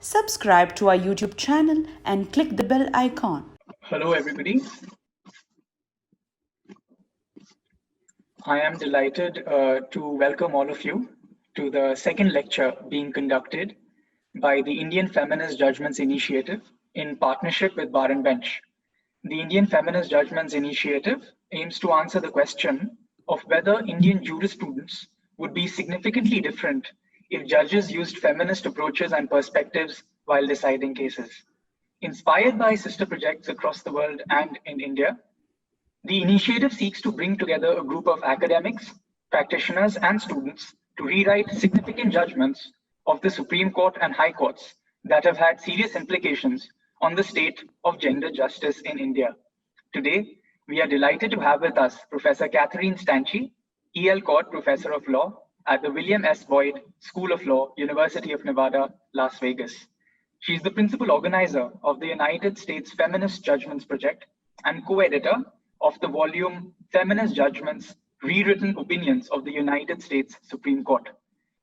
Subscribe to our YouTube channel and click the bell icon. Hello, everybody. I am delighted to welcome all of you to the second lecture being conducted by the Indian Feminist Judgments Initiative in partnership with Bar and Bench. The Indian Feminist Judgments Initiative aims to answer the question of whether Indian jurisprudence would be significantly different if judges used feminist approaches and perspectives while deciding cases. Inspired by sister projects across the world and in India, the initiative seeks to bring together a group of academics, practitioners, and students to rewrite significant judgments of the Supreme Court and High Courts that have had serious implications on the state of gender justice in India. Today, we are delighted to have with us Professor Kathryn Stanchi, E.L. Court Professor of Law at the William S. Boyd School of Law, University of Nevada, Las Vegas. She is the principal organizer of the United States Feminist Judgments Project and co-editor of the volume Feminist Judgments, Rewritten Opinions of the United States Supreme Court.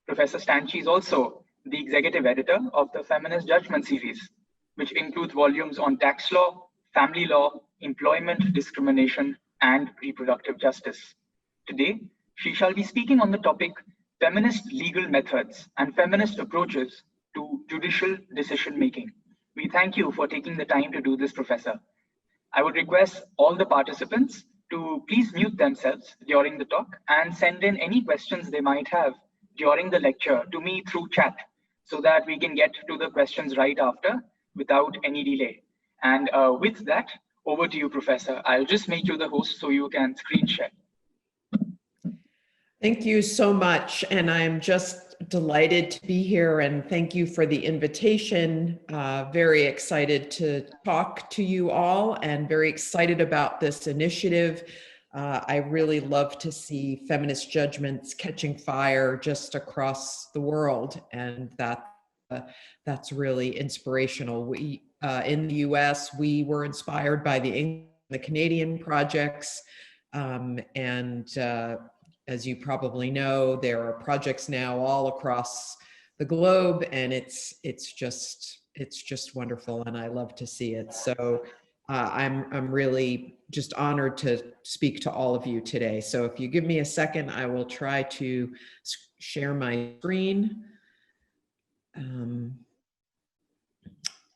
Professor Stanchi is also the executive editor of the Feminist Judgments Series, which includes volumes on tax law, family law, employment discrimination, and reproductive justice. Today, she shall be speaking on the topic Feminist Legal Methods and Feminist Approaches to Judicial Decision Making. We thank you for taking the time to do this, Professor. I would request all the participants to please mute themselves during the talk and send in any questions they might have during the lecture to me through chat so that we can get to the questions right after without any delay. And with that, over to you, Professor. I'll just make you the host so you can screen share. Thank you so much. And I'm just delighted to be here and thank you for the invitation. Very excited to talk to you all and very excited about this initiative. I really love to see feminist judgments catching fire just across the world, and that's really inspirational. We in the US, we were inspired by the Canadian projects, as you probably know, there are projects now all across the globe, and it's just wonderful, and I love to see it. So I'm really just honored to speak to all of you today. So if you give me a second, I will try to share my screen.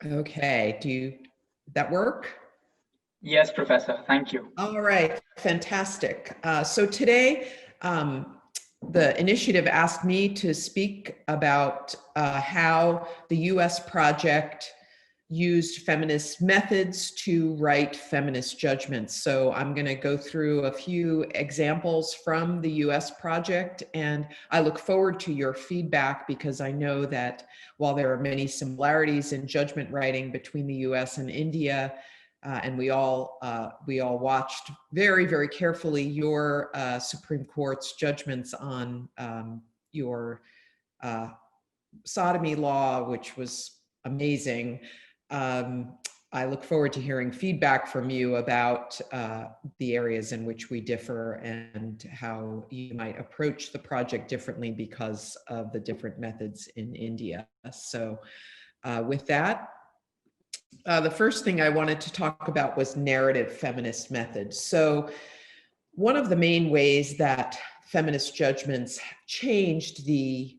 Okay, did that work? Yes, Professor, thank you. All right, fantastic. So today, the initiative asked me to speak about how the US project used feminist methods to write feminist judgments. So I'm going to go through a few examples from the US project, and I look forward to your feedback because I know that while there are many similarities in judgment writing between the US and India, and we all watched very, very carefully your Supreme Court's judgments on your sodomy law, which was amazing. I look forward to hearing feedback from you about the areas in which we differ and how you might approach the project differently because of the different methods in India. So with that, the first thing I wanted to talk about was narrative feminist methods. So one of the main ways that feminist judgments changed the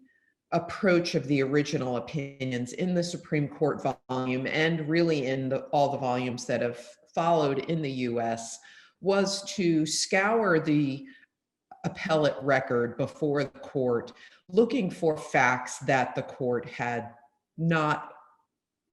approach of the original opinions in the Supreme Court volume and really in all the volumes that have followed in the US was to scour the appellate record before the court, looking for facts that the court had not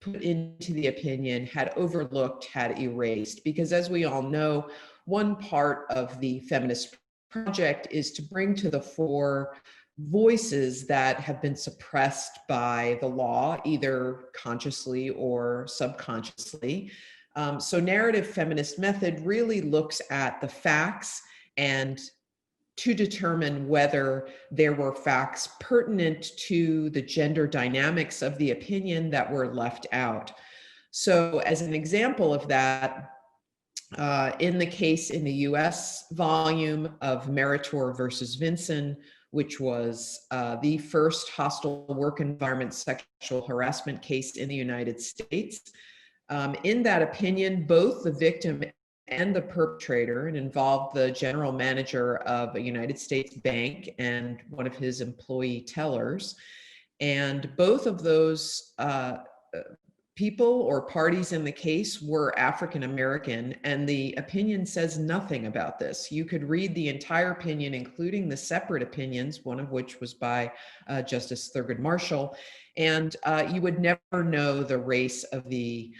put into the opinion, had overlooked, had erased. Because as we all know, one part of the feminist project is to bring to the fore voices that have been suppressed by the law, either consciously or subconsciously. So narrative feminist method really looks at the facts and to determine whether there were facts pertinent to the gender dynamics of the opinion that were left out. So as an example of that, in the case in the US volume of Meritor versus Vinson, which was the first hostile work environment sexual harassment case in the United States. In that opinion, both the victim and the perpetrator, and involved the general manager of a United States bank and one of his employee tellers. And both of those people or parties in the case were African American, and the opinion says nothing about this. You could read the entire opinion, including the separate opinions, one of which was by Justice Thurgood Marshall, and you would never know the race of the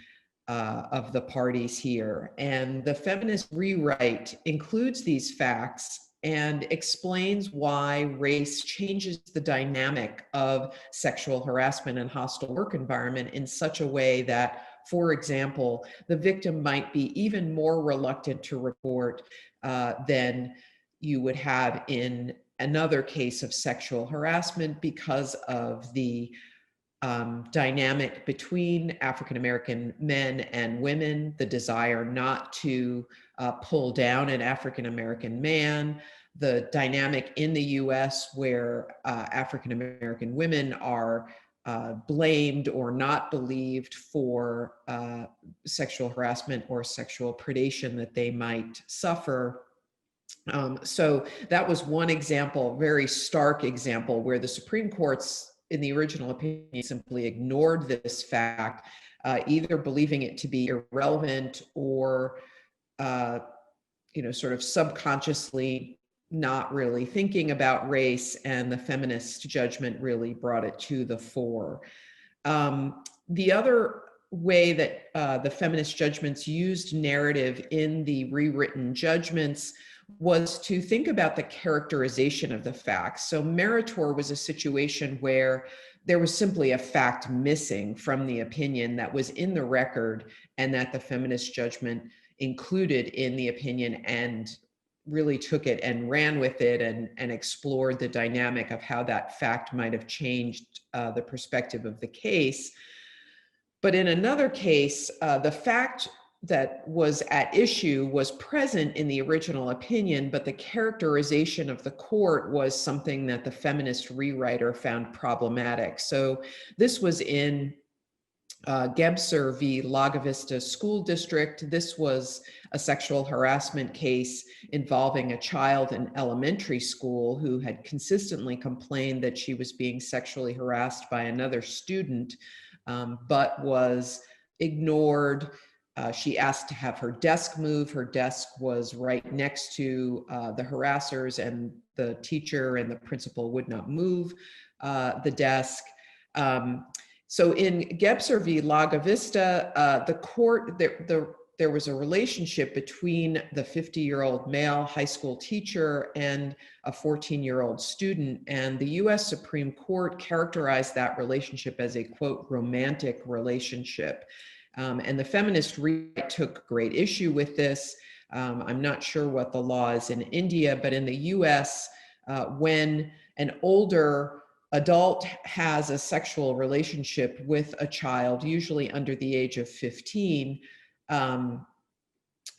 parties here. And the feminist rewrite includes these facts and explains why race changes the dynamic of sexual harassment and hostile work environment in such a way that, for example, the victim might be even more reluctant to report than you would have in another case of sexual harassment because of the dynamic between African-American men and women, the desire not to pull down an African-American man, the dynamic in the US where African-American women are blamed or not believed for sexual harassment or sexual predation that they might suffer. So that was one example, very stark example, where the Supreme Court's in the original opinion simply ignored this fact, either believing it to be irrelevant or, sort of subconsciously not really thinking about race, and the feminist judgment really brought it to the fore. The other way that the feminist judgments used narrative in the rewritten judgments was to think about the characterization of the facts. So Meritor was a situation where there was simply a fact missing from the opinion that was in the record and that the feminist judgment included in the opinion and really took it and ran with it and explored the dynamic of how that fact might have changed the perspective of the case. But in another case, the fact that was at issue was present in the original opinion, but the characterization of the court was something that the feminist rewriter found problematic. So this was in Gebser v. Laga Vista School District. This was a sexual harassment case involving a child in elementary school who had consistently complained that she was being sexually harassed by another student, but was ignored. She asked to have her desk move. Her desk was right next to the harassers, and the teacher and the principal would not move the desk. So in Gebser v. Laga Vista, the court, there was a relationship between the 50-year-old male high school teacher and a 14-year-old student, and the US Supreme Court characterized that relationship as a, quote, romantic relationship. And the feminist rewrite took great issue with this. I'm not sure what the law is in India, but in the US, when an older adult has a sexual relationship with a child, usually under the age of 15,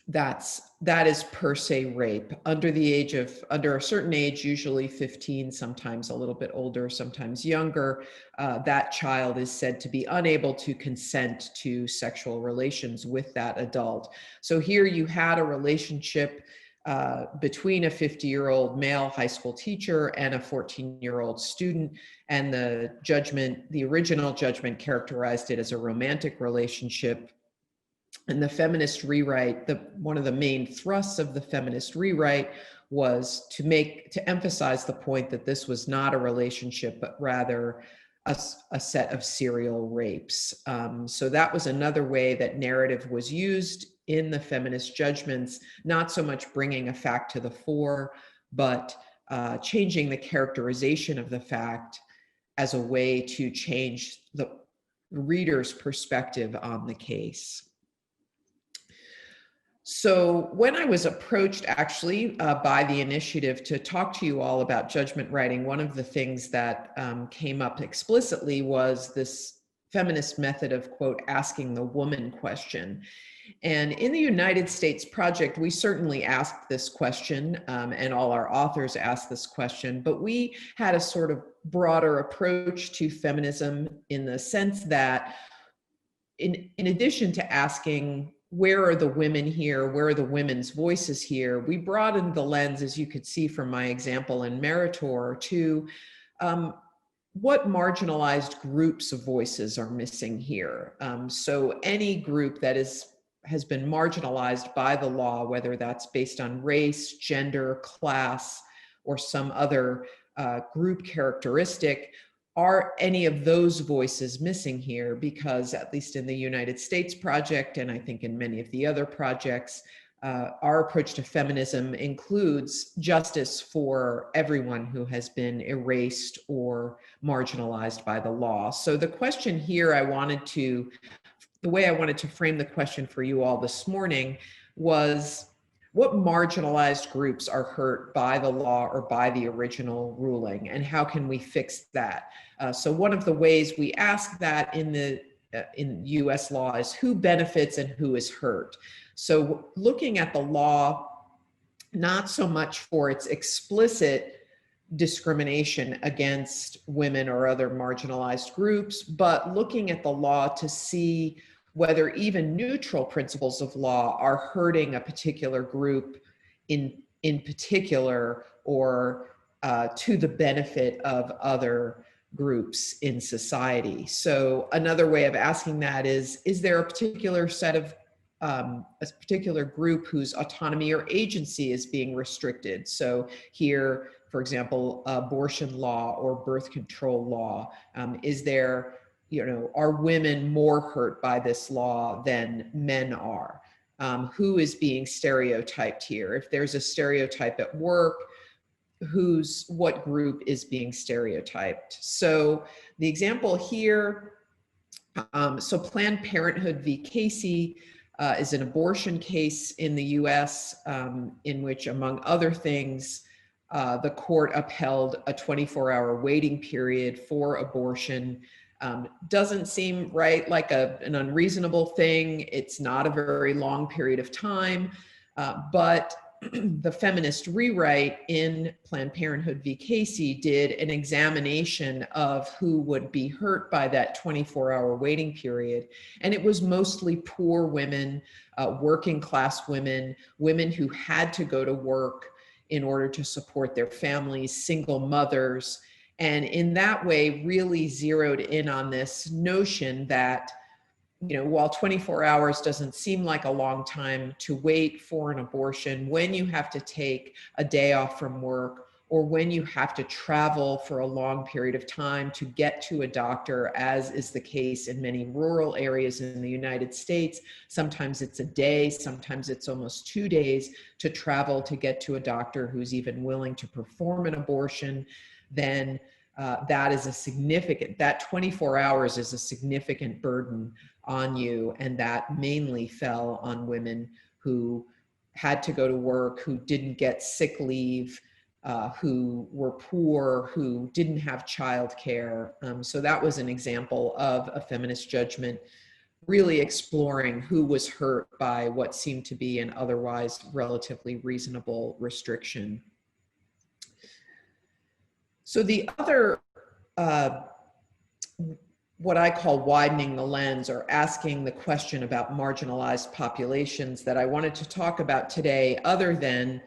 that is per se rape. Under a certain age, usually 15, sometimes a little bit older, sometimes younger, that child is said to be unable to consent to sexual relations with that adult. So here you had a relationship between a 50-year-old male high school teacher and a 14-year-old student, and the original judgment characterized it as a romantic relationship. And the feminist rewrite, one of the main thrusts of the feminist rewrite was to emphasize the point that this was not a relationship, but rather a set of serial rapes. So that was another way that narrative was used in the feminist judgments, not so much bringing a fact to the fore, but changing the characterization of the fact as a way to change the reader's perspective on the case. So when I was approached actually by the initiative to talk to you all about judgment writing, one of the things that came up explicitly was this feminist method of, quote, asking the woman question. And in the United States project, we certainly asked this question, and all our authors asked this question, but we had a sort of broader approach to feminism in the sense that in addition to asking, where are the women here? Where are the women's voices here? We broadened the lens, as you could see from my example in Meritor, to what marginalized groups of voices are missing here. So any group that has been marginalized by the law, whether that's based on race, gender, class, or some other group characteristic, are any of those voices missing here? Because at least in the United States project, and I think in many of the other projects, our approach to feminism includes justice for everyone who has been erased or marginalized by the law. So the question here the way I wanted to frame the question for you all this morning was, what marginalized groups are hurt by the law or by the original ruling, and how can we fix that? So one of the ways we ask that in US law is who benefits and who is hurt. So looking at the law, not so much for its explicit discrimination against women or other marginalized groups, but looking at the law to see whether even neutral principles of law are hurting a particular group in particular, or to the benefit of other groups in society. So another way of asking that is there a particular set of a particular group whose autonomy or agency is being restricted? So here, for example, abortion law or birth control law, are women more hurt by this law than men are? Who is being stereotyped here? If there's a stereotype at work, what group is being stereotyped? So the example here, so Planned Parenthood v. Casey is an abortion case in the US in which, among other things, the court upheld a 24-hour waiting period for abortion. Doesn't seem right, like an unreasonable thing. It's not a very long period of time, but the feminist rewrite in Planned Parenthood v. Casey did an examination of who would be hurt by that 24-hour waiting period. And it was mostly poor women, working class women, women who had to go to work in order to support their families, single mothers. And in that way, really zeroed in on this notion that, while 24 hours doesn't seem like a long time to wait for an abortion, when you have to take a day off from work, or when you have to travel for a long period of time to get to a doctor, as is the case in many rural areas in the United States, sometimes it's a day, sometimes it's almost 2 days to travel to get to a doctor who's even willing to perform an abortion, then that 24 hours is a significant burden on you. And that mainly fell on women who had to go to work, who didn't get sick leave, who were poor, who didn't have childcare. So that was an example of a feminist judgment really exploring who was hurt by what seemed to be an otherwise relatively reasonable restriction. So the other, what I call widening the lens, or asking the question about marginalized populations, that I wanted to talk about today, other than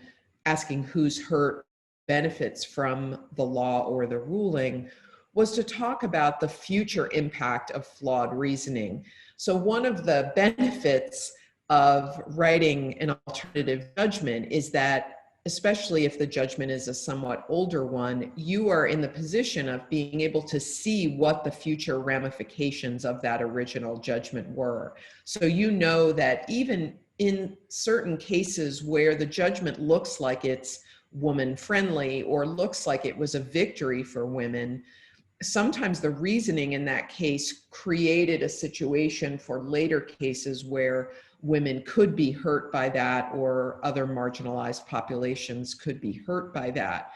asking who's hurt, benefits from the law or the ruling, was to talk about the future impact of flawed reasoning. So one of the benefits of writing an alternative judgment is that, especially if the judgment is a somewhat older one, you are in the position of being able to see what the future ramifications of that original judgment were. So you know that even in certain cases where the judgment looks like it's woman-friendly or looks like it was a victory for women, sometimes the reasoning in that case created a situation for later cases where women could be hurt by that, or other marginalized populations could be hurt by that.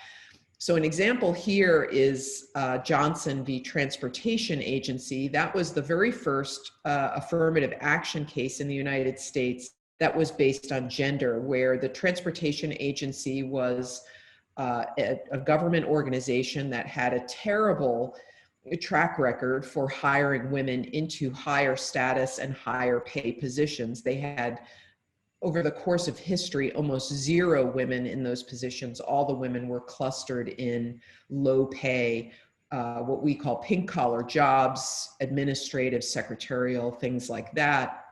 So an example here is Johnson v. Transportation Agency. That was the very first affirmative action case in the United States that was based on gender, where the Transportation Agency was a government organization that had a terrible track record for hiring women into higher status and higher pay positions. They had, over the course of history, almost zero women in those positions. All the women were clustered in low pay, what we call pink collar jobs, administrative, secretarial, things like that.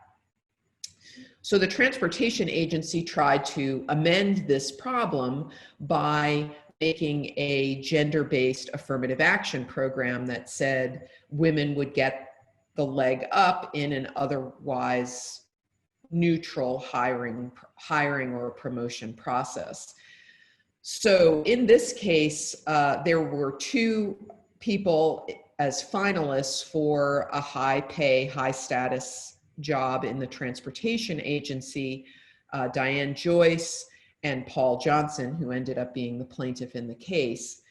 So the Transportation Agency tried to amend this problem by making a gender-based affirmative action program that said women would get the leg up in an otherwise neutral hiring or promotion process. So in this case, there were two people as finalists for a high pay, high status job in the Transportation Agency, Diane Joyce and Paul Johnson, who ended up being the plaintiff in the case.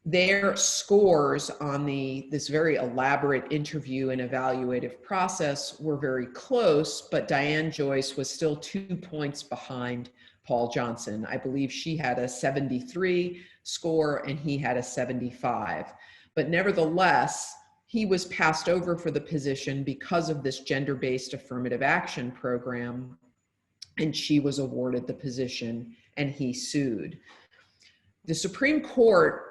Their scores on this very elaborate interview and evaluative process were very close, but Diane Joyce was still 2 points behind Paul Johnson. I believe she had a 73 score and he had a 75. But nevertheless, he was passed over for the position because of this gender-based affirmative action program, and she was awarded the position and he sued. The Supreme Court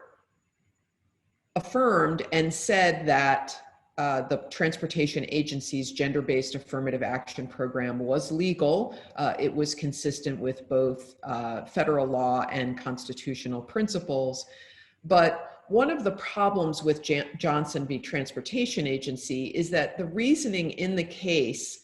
affirmed and said that the Transportation Agency's gender-based affirmative action program was legal. It was consistent with both federal law and constitutional principles. But one of the problems with Johnson v. Transportation Agency is that the reasoning in the case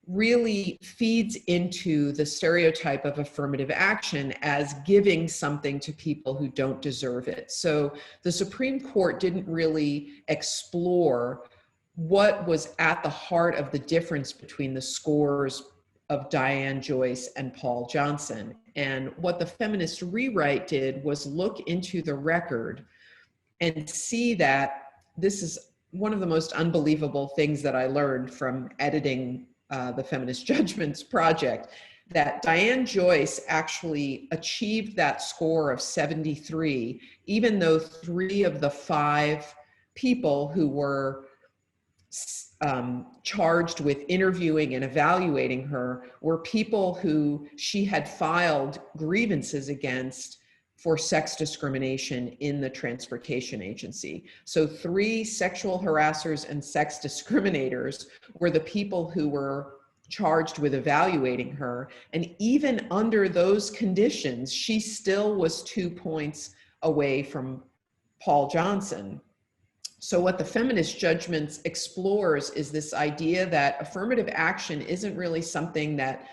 really feeds into the stereotype of affirmative action as giving something to people who don't deserve it. So the Supreme Court didn't really explore what was at the heart of the difference between the scores of Diane Joyce and Paul Johnson. And what the feminist rewrite did was look into the record and see that this is one of the most unbelievable things that I learned from editing the Feminist Judgments project, that Diane Joyce actually achieved that score of 73, even though 3 of the 5 people who were charged with interviewing and evaluating her were people who she had filed grievances against for sex discrimination in the Transportation Agency. So 3 sexual harassers and sex discriminators were the people who were charged with evaluating her. And even under those conditions, she still was 2 points away from Paul Johnson. So what the Feminist Judgments explores is this idea that affirmative action isn't really something that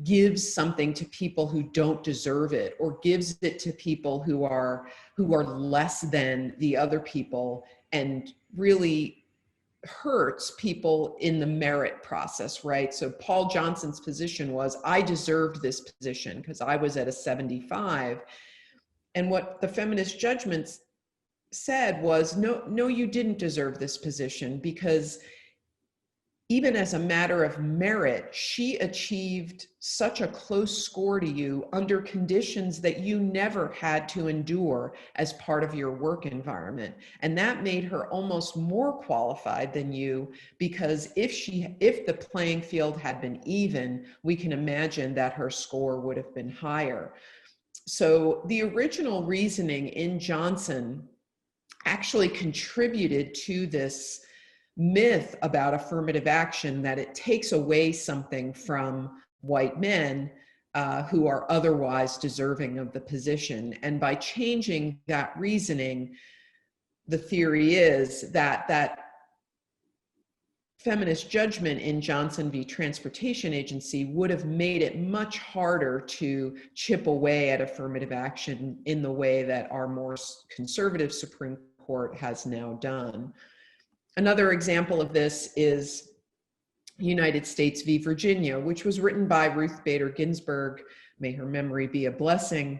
gives something to people who don't deserve it, or gives it to people who are less than the other people, and really hurts people in the merit process, right? So Paul Johnson's position was, I deserved this position because I was at a 75. And what the Feminist Judgments said was, no, you didn't deserve this position, because even as a matter of merit, she achieved such a close score to you under conditions that you never had to endure as part of your work environment. And that made her almost more qualified than you, because if the playing field had been even, we can imagine that her score would have been higher. So the original reasoning in Johnson actually contributed to this myth about affirmative action, that it takes away something from white men who are otherwise deserving of the position. And by changing that reasoning, the theory is that feminist judgment in Johnson v. Transportation Agency would have made it much harder to chip away at affirmative action in the way that our more conservative Supreme Court has now done. Another example of this is United States v. Virginia, which was written by Ruth Bader Ginsburg, may her memory be a blessing.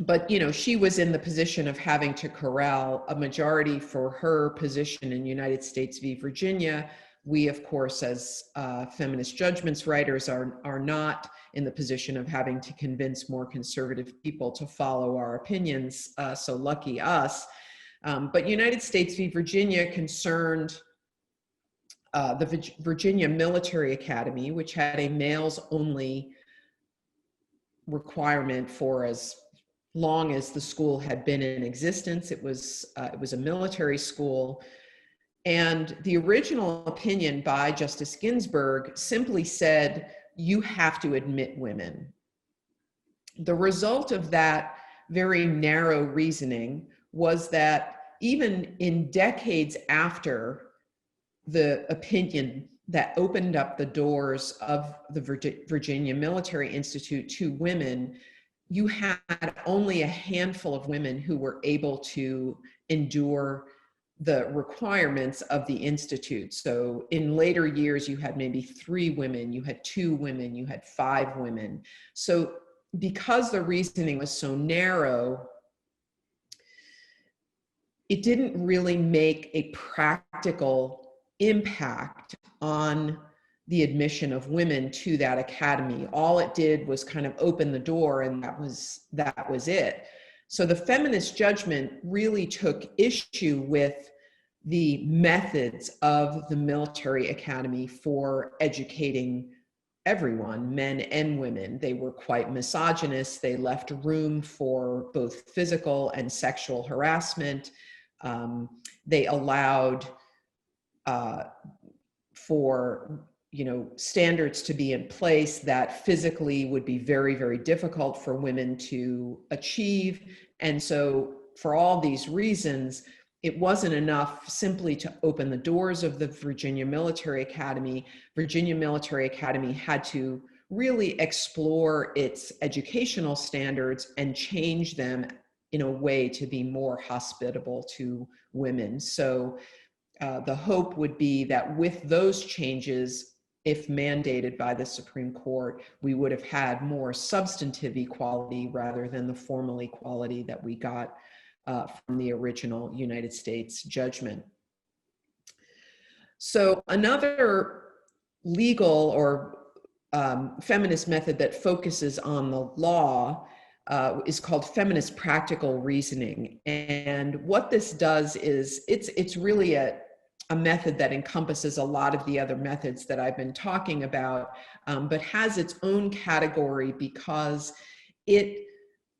but she was in the position of having to corral a majority for her position in United States v. Virginia. We, of course, as feminist judgments writers, are not in the position of having to convince more conservative people to follow our opinions. So lucky us. But United States v. Virginia concerned the Virginia Military Academy, which had a males-only requirement for as long as the school had been in existence. It was a military school. And the original opinion by Justice Ginsburg simply said, you have to admit women. The result of that very narrow reasoning was that even in decades after the opinion that opened up the doors of the Virginia Military Institute to women, you had only a handful of women who were able to endure the requirements of the Institute. So in later years, you had maybe 3 women, you had 2 women, you had 5 women. So because the reasoning was so narrow, it didn't really make a practical impact on the admission of women to that academy. All it did was kind of open the door, and that was it. So the feminist judgment really took issue with the methods of the military academy for educating everyone, men and women. They were quite misogynist. They left room for both physical and sexual harassment. They allowed for standards to be in place that physically would be very, very difficult for women to achieve. And so for all these reasons, it wasn't enough simply to open the doors of the Virginia Military Academy. Virginia Military Academy had to really explore its educational standards and change them in a way to be more hospitable to women. So the hope would be that with those changes, if mandated by the Supreme Court, we would have had more substantive equality rather than the formal equality that we got from the original United States judgment. So another legal or feminist method that focuses on the law is called feminist practical reasoning. And what this does is it's really a method that encompasses a lot of the other methods that I've been talking about, but has its own category because it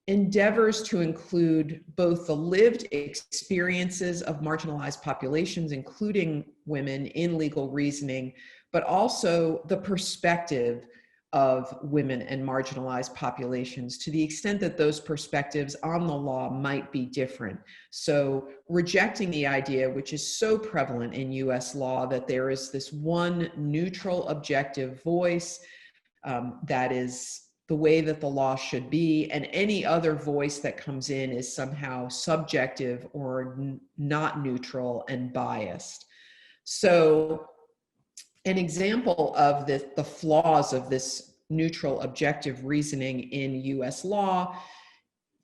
endeavors to include both the lived experiences of marginalized populations, including women, in legal reasoning, but also the perspective of women and marginalized populations to the extent that those perspectives on the law might be different. So rejecting the idea, which is so prevalent in US law, that there is this one neutral objective voice that is the way that the law should be, and any other voice that comes in is somehow subjective or not neutral and biased. So an example of the flaws of this neutral objective reasoning in US law,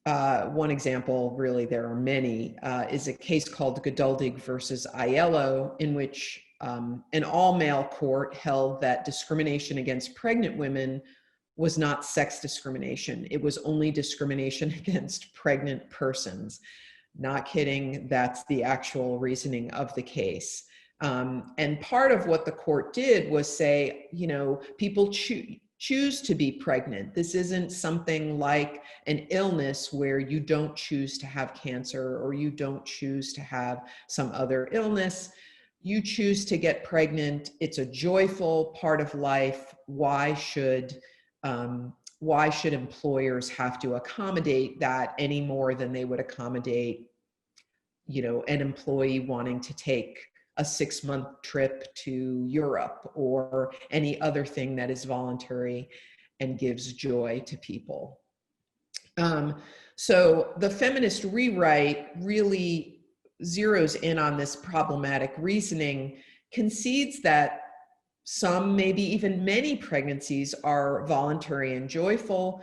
one example, really there are many, is a case called Geduldig versus Aiello, in which an all-male court held that discrimination against pregnant women was not sex discrimination. It was only discrimination against pregnant persons. Not kidding, that's the actual reasoning of the case. And part of what the court did was say, people choose to be pregnant. This isn't something like an illness where you don't choose to have cancer or you don't choose to have some other illness. You choose to get pregnant. It's a joyful part of life. Why should employers have to accommodate that any more than they would accommodate, an employee wanting to take a 6-month trip to Europe or any other thing that is voluntary and gives joy to people. So the feminist rewrite really zeroes in on this problematic reasoning, concedes that some, maybe even many pregnancies are voluntary and joyful,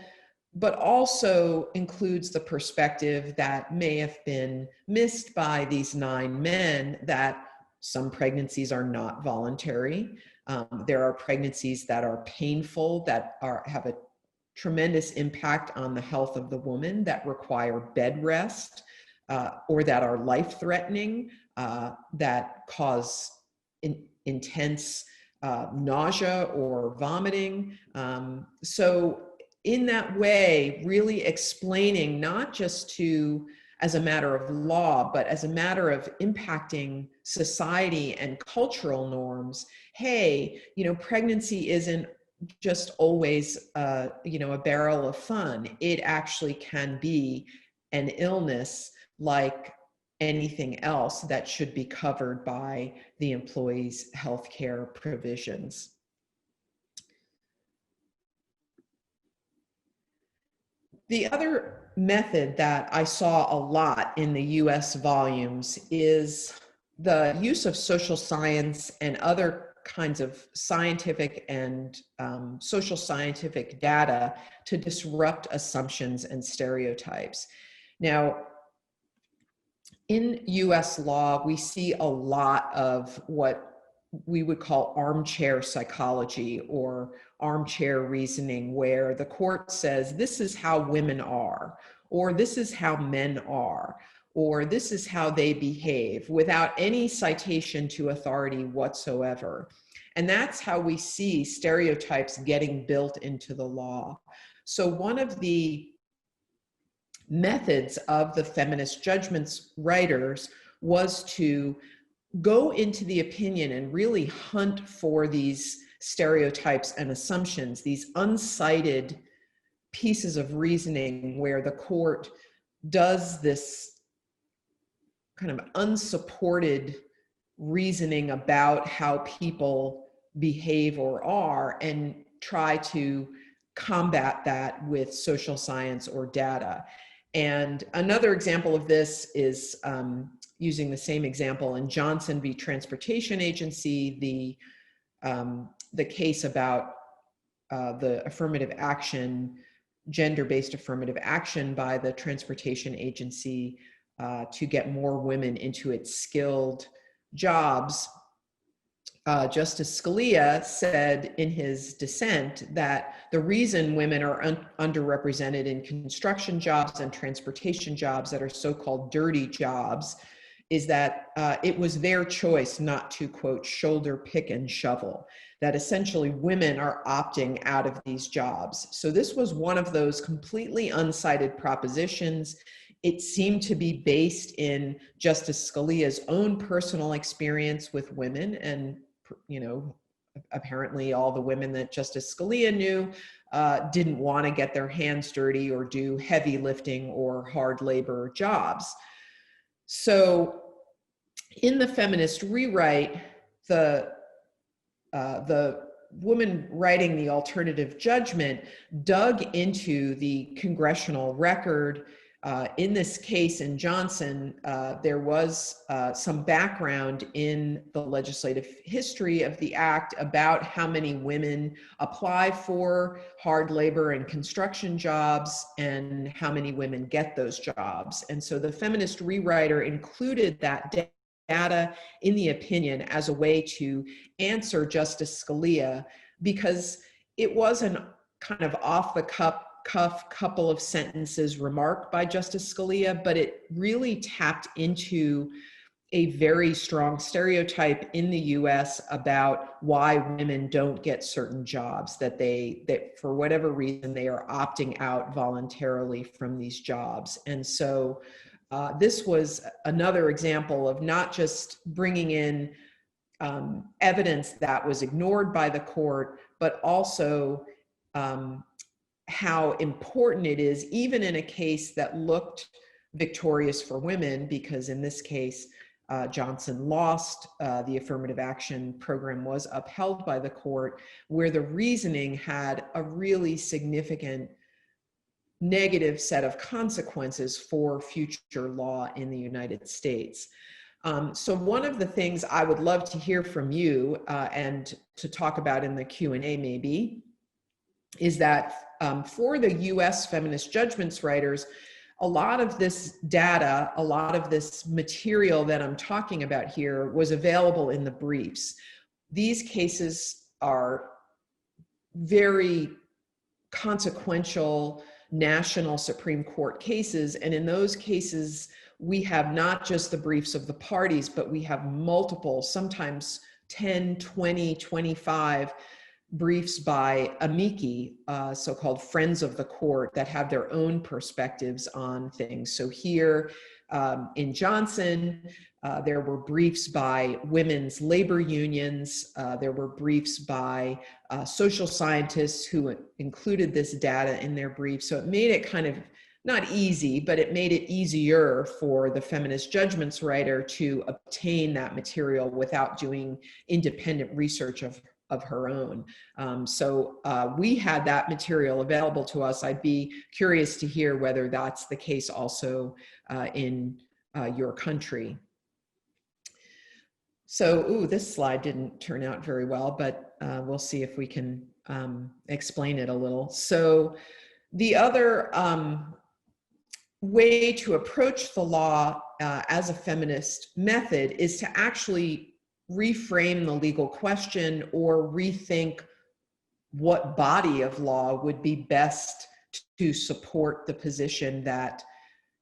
but also includes the perspective that may have been missed by these 9 men, that some pregnancies are not voluntary. There are pregnancies that are painful, that have a tremendous impact on the health of the woman, that require bed rest, or that are life-threatening, that cause intense nausea or vomiting. So in that way, really explaining, not just as a matter of law, but as a matter of impacting society and cultural norms, hey, pregnancy isn't just always, a barrel of fun. It actually can be an illness like anything else that should be covered by the employee's healthcare provisions. The other method that I saw a lot in the US volumes is the use of social science and other kinds of scientific and social scientific data to disrupt assumptions and stereotypes. Now, in US law, we see a lot of what we would call armchair psychology or armchair reasoning, where the court says, this is how women are, or this is how men are, or this is how they behave, without any citation to authority whatsoever. And that's how we see stereotypes getting built into the law. So one of the methods of the feminist judgments writers was to go into the opinion and really hunt for these stereotypes and assumptions, these uncited pieces of reasoning where the court does this kind of unsupported reasoning about how people behave or are, and try to combat that with social science or data. And another example of this is using the same example in Johnson v. Transportation Agency, the case about the affirmative action, gender-based affirmative action by the transportation agency to get more women into its skilled jobs. Justice Scalia said in his dissent that the reason women are underrepresented in construction jobs and transportation jobs that are so-called dirty jobs is that it was their choice not to, quote, shoulder, pick, and shovel, that essentially women are opting out of these jobs. So this was one of those completely uncited propositions. It seemed to be based in Justice Scalia's own personal experience with women, and apparently all the women that Justice Scalia knew didn't want to get their hands dirty or do heavy lifting or hard labor jobs. So in the feminist rewrite, the woman writing the alternative judgment dug into the congressional record. In this case in Johnson, there was some background in the legislative history of the act about how many women apply for hard labor and construction jobs and how many women get those jobs. And so the feminist rewriter included that data in the opinion as a way to answer Justice Scalia, because it was an kind of off the cuff couple of sentences remark by Justice Scalia, but it really tapped into a very strong stereotype in the US about why women don't get certain jobs, that for whatever reason, they are opting out voluntarily from these jobs. And so this was another example of not just bringing in evidence that was ignored by the court, but also how important it is, even in a case that looked victorious for women, because in this case, Johnson lost, the affirmative action program was upheld by the court, where the reasoning had a really significant negative set of consequences for future law in the United States. So one of the things I would love to hear from you and to talk about in the Q&A maybe, is that for the US feminist judgments writers, a lot of this data, a lot of this material that I'm talking about here was available in the briefs. These cases are very consequential national Supreme Court cases. And in those cases, we have not just the briefs of the parties, but we have multiple, sometimes 10, 20, 25 briefs by amici, so-called friends of the court, that have their own perspectives on things. So here in Johnson, there were briefs by women's labor unions. There were briefs by social scientists who included this data in their briefs. So it made it kind of not easy, but it made it easier for the feminist judgments writer to obtain that material without doing independent research of her own. So we had that material available to us. I'd be curious to hear whether that's the case also in your country. So, this slide didn't turn out very well, but we'll see if we can explain it a little. So the other way to approach the law as a feminist method is to actually reframe the legal question or rethink what body of law would be best to support the position that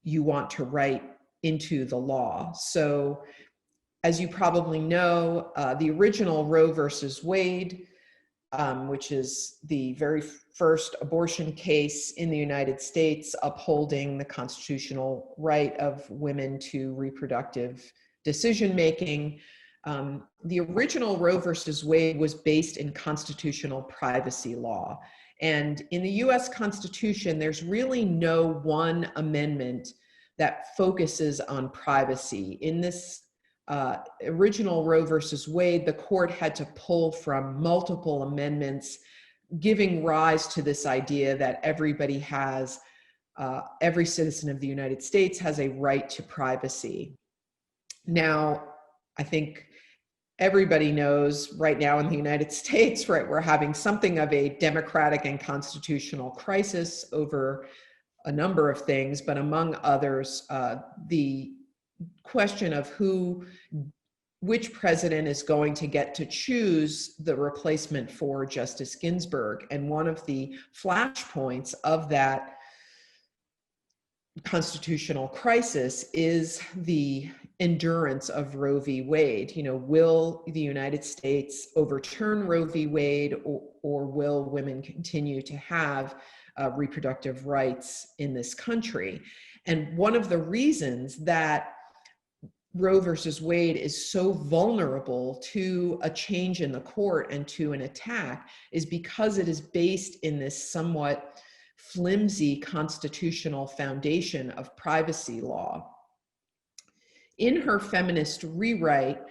you want to write into the law. So as you probably know, the original Roe versus Wade, which is the very first abortion case in the United States upholding the constitutional right of women to reproductive decision-making. The original Roe versus Wade was based in constitutional privacy law. And in the US Constitution, there's really no one amendment that focuses on privacy. In this original Roe versus Wade, the court had to pull from multiple amendments, giving rise to this idea that everybody has, every citizen of the United States has a right to privacy. Now, I think everybody knows right now in the United States, right, we're having something of a democratic and constitutional crisis over a number of things, but among others, the question of which president is going to get to choose the replacement for Justice Ginsburg. And one of the flashpoints of that constitutional crisis is the endurance of Roe v. Wade. You know, will the United States overturn Roe v. Wade, or will women continue to have reproductive rights in this country? And one of the reasons that Roe versus Wade is so vulnerable to a change in the court and to an attack is because it is based in this somewhat flimsy constitutional foundation of privacy law. In her feminist rewrite,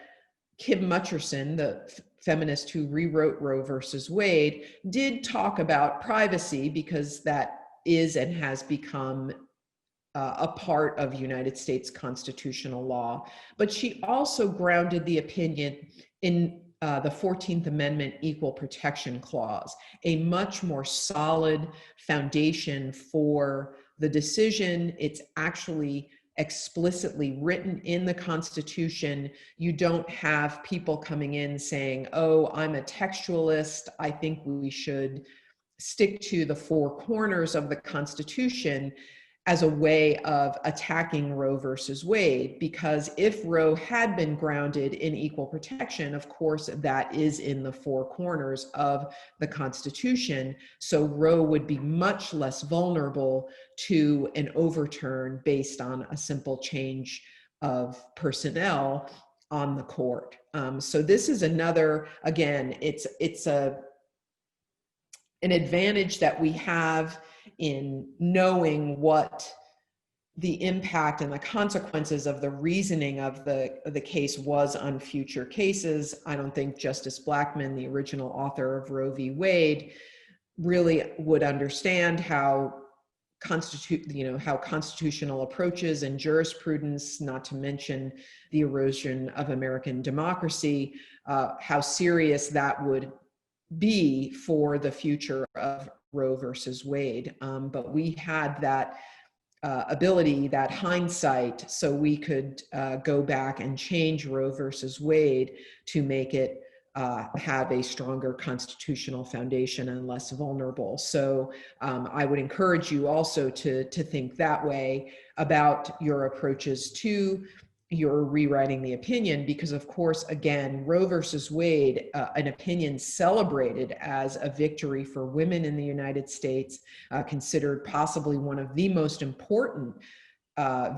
Kim Mutcherson, the feminist who rewrote Roe versus Wade, did talk about privacy because that is and has become a part of United States constitutional law. But she also grounded the opinion in the 14th Amendment Equal Protection Clause, a much more solid foundation for the decision. It's actually explicitly written in the Constitution. You don't have people coming in saying, oh, I'm a textualist, I think we should stick to the four corners of the Constitution as a way of attacking Roe versus Wade, because if Roe had been grounded in equal protection, of course, that is in the four corners of the Constitution. So Roe would be much less vulnerable to an overturn based on a simple change of personnel on the court. So this is another, again, it's an advantage that we have in knowing what the impact and the consequences of the reasoning of the case was on future cases. I don't think Justice Blackmun, the original author of Roe v. Wade, really would understand how constitutional approaches and jurisprudence, not to mention the erosion of American democracy, how serious that would be for the future of Roe versus Wade. But we had that ability, that hindsight, so we could go back and change Roe versus Wade to make it have a stronger constitutional foundation and less vulnerable. So I would encourage you also to think that way about your approaches to your rewriting the opinion, because of course, again, Roe versus Wade, an opinion celebrated as a victory for women in the United States, considered possibly one of the most important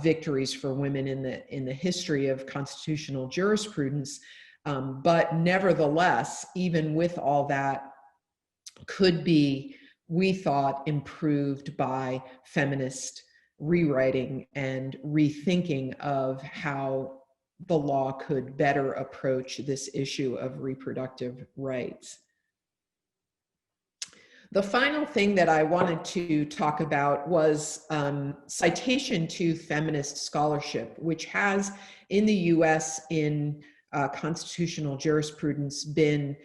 victories for women in the history of constitutional jurisprudence. But nevertheless, even with all that, could be, we thought, improved by feminist rewriting and rethinking of how the law could better approach this issue of reproductive rights. The final thing that I wanted to talk about was citation to feminist scholarship, which has in the US in constitutional jurisprudence been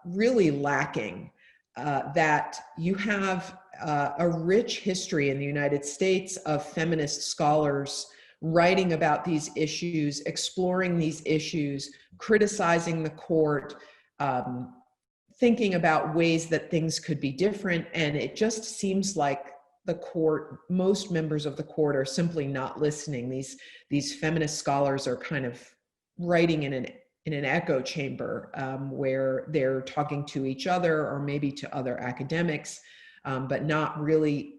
really lacking. That you have a rich history in the United States of feminist scholars writing about these issues, exploring these issues, criticizing the court, thinking about ways that things could be different. And it just seems like the court, most members of the court are simply not listening. These feminist scholars are kind of writing in an echo chamber where they're talking to each other or maybe to other academics, but not really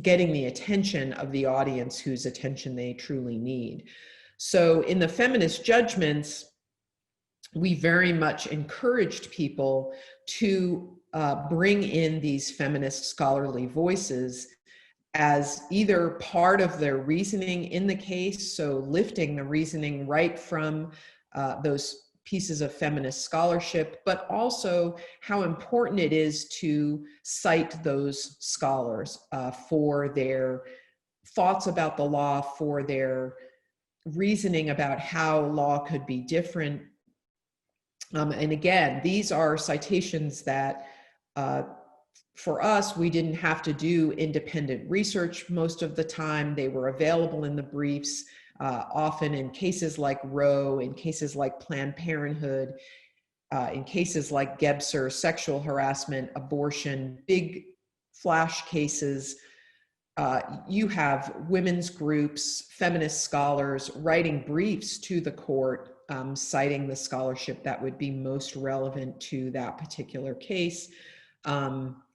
getting the attention of the audience whose attention they truly need. So in the feminist judgments, we very much encouraged people to bring in these feminist scholarly voices as either part of their reasoning in the case, so lifting the reasoning right from those pieces of feminist scholarship, but also how important it is to cite those scholars for their thoughts about the law, for their reasoning about how law could be different. And again, these are citations that for us, we didn't have to do independent research most of the time. They were available in the briefs, often in cases like Roe, in cases like Planned Parenthood, in cases like Gebser, sexual harassment, abortion, big flash cases. You have women's groups, feminist scholars writing briefs to the court, citing the scholarship that would be most relevant to that particular case.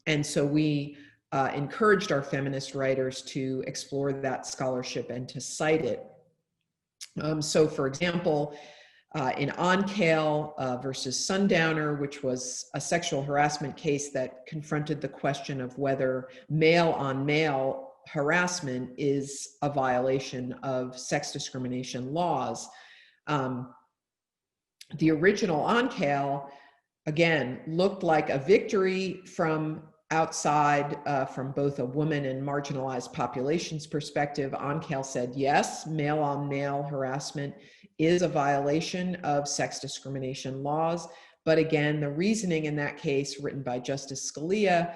And so we encouraged our feminist writers to explore that scholarship and to cite it. So for example, in Onkale versus Sundowner, which was a sexual harassment case that confronted the question of whether male-on-male harassment is a violation of sex discrimination laws. The original Onkale, again, looked like a victory from outside, from both a woman and marginalized populations perspective. Onkale said, yes, male-on-male harassment is a violation of sex discrimination laws. But again, the reasoning in that case, written by Justice Scalia,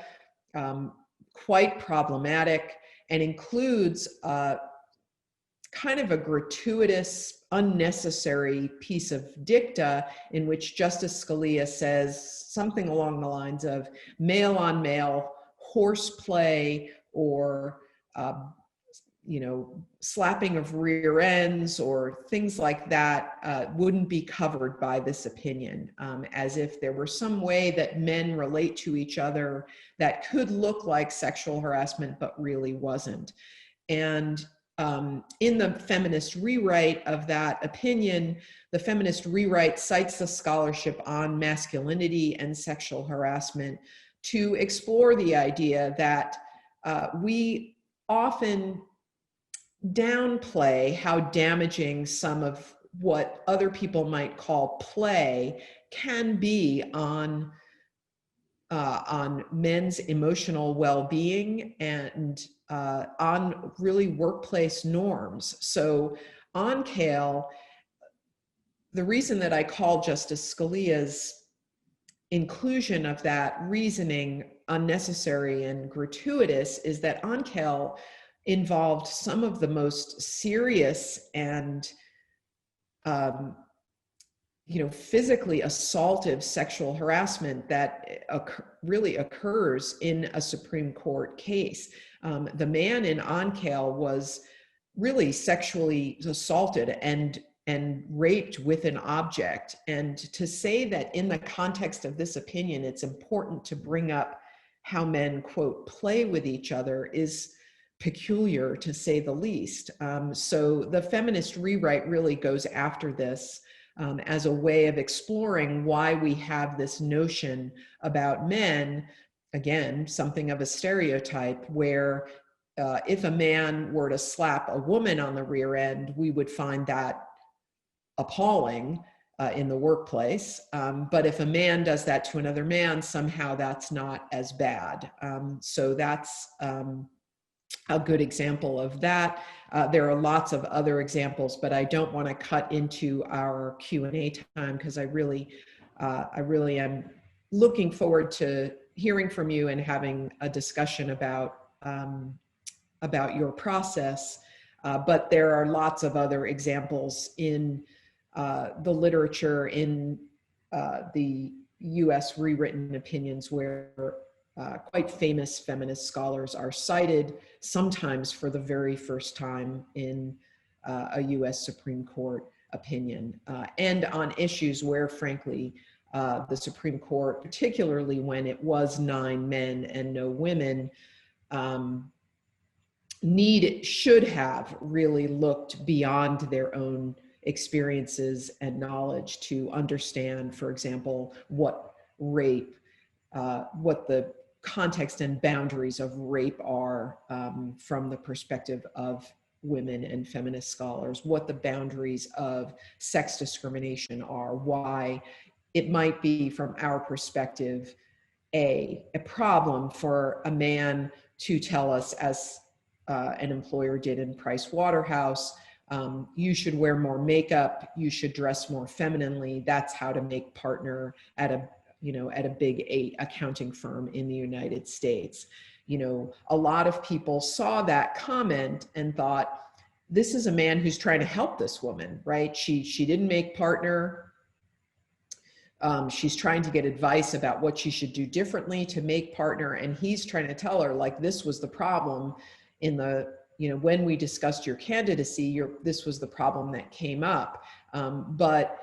quite problematic, and includes kind of a gratuitous, unnecessary piece of dicta in which Justice Scalia says something along the lines of male-on-male horseplay or slapping of rear ends or things like that wouldn't be covered by this opinion, as if there were some way that men relate to each other that could look like sexual harassment but really wasn't. And in the feminist rewrite of that opinion, the feminist rewrite cites the scholarship on masculinity and sexual harassment to explore the idea that we often downplay how damaging some of what other people might call play can be on men's emotional well-being and on really workplace norms. So Onkale, the reason that I call Justice Scalia's inclusion of that reasoning unnecessary and gratuitous is that Ankel involved some of the most serious and physically assaultive sexual harassment that really occurs in a Supreme Court case. The man in Ankel was really sexually assaulted and raped with an object. And to say that in the context of this opinion, it's important to bring up how men, quote, play with each other is peculiar, to say the least. So the feminist rewrite really goes after this as a way of exploring why we have this notion about men, again, something of a stereotype, where if a man were to slap a woman on the rear end, we would find that appalling in the workplace. But if a man does that to another man, somehow that's not as bad. So that's a good example of that. There are lots of other examples, but I don't want to cut into our Q&A time because I really am looking forward to hearing from you and having a discussion about your process. But there are lots of other examples in the literature, in the US rewritten opinions, where quite famous feminist scholars are cited, sometimes for the very first time in a US Supreme Court opinion, and on issues where, frankly, the Supreme Court, particularly when it was 9 men and no women, should have really looked beyond their own experiences and knowledge to understand, for example, what rape, what the context and boundaries of rape are from the perspective of women and feminist scholars, what the boundaries of sex discrimination are, why it might be, from our perspective, a problem for a man to tell us, as an employer did in Price Waterhouse, you should wear more makeup, you should dress more femininely. That's how to make partner at a big 8 accounting firm in the United States. A lot of people saw that comment and thought, this is a man who's trying to help this woman, right? She didn't make partner. She's trying to get advice about what she should do differently to make partner. And he's trying to tell her, like, this was the problem in the, when we discussed your candidacy, this was the problem that came up. But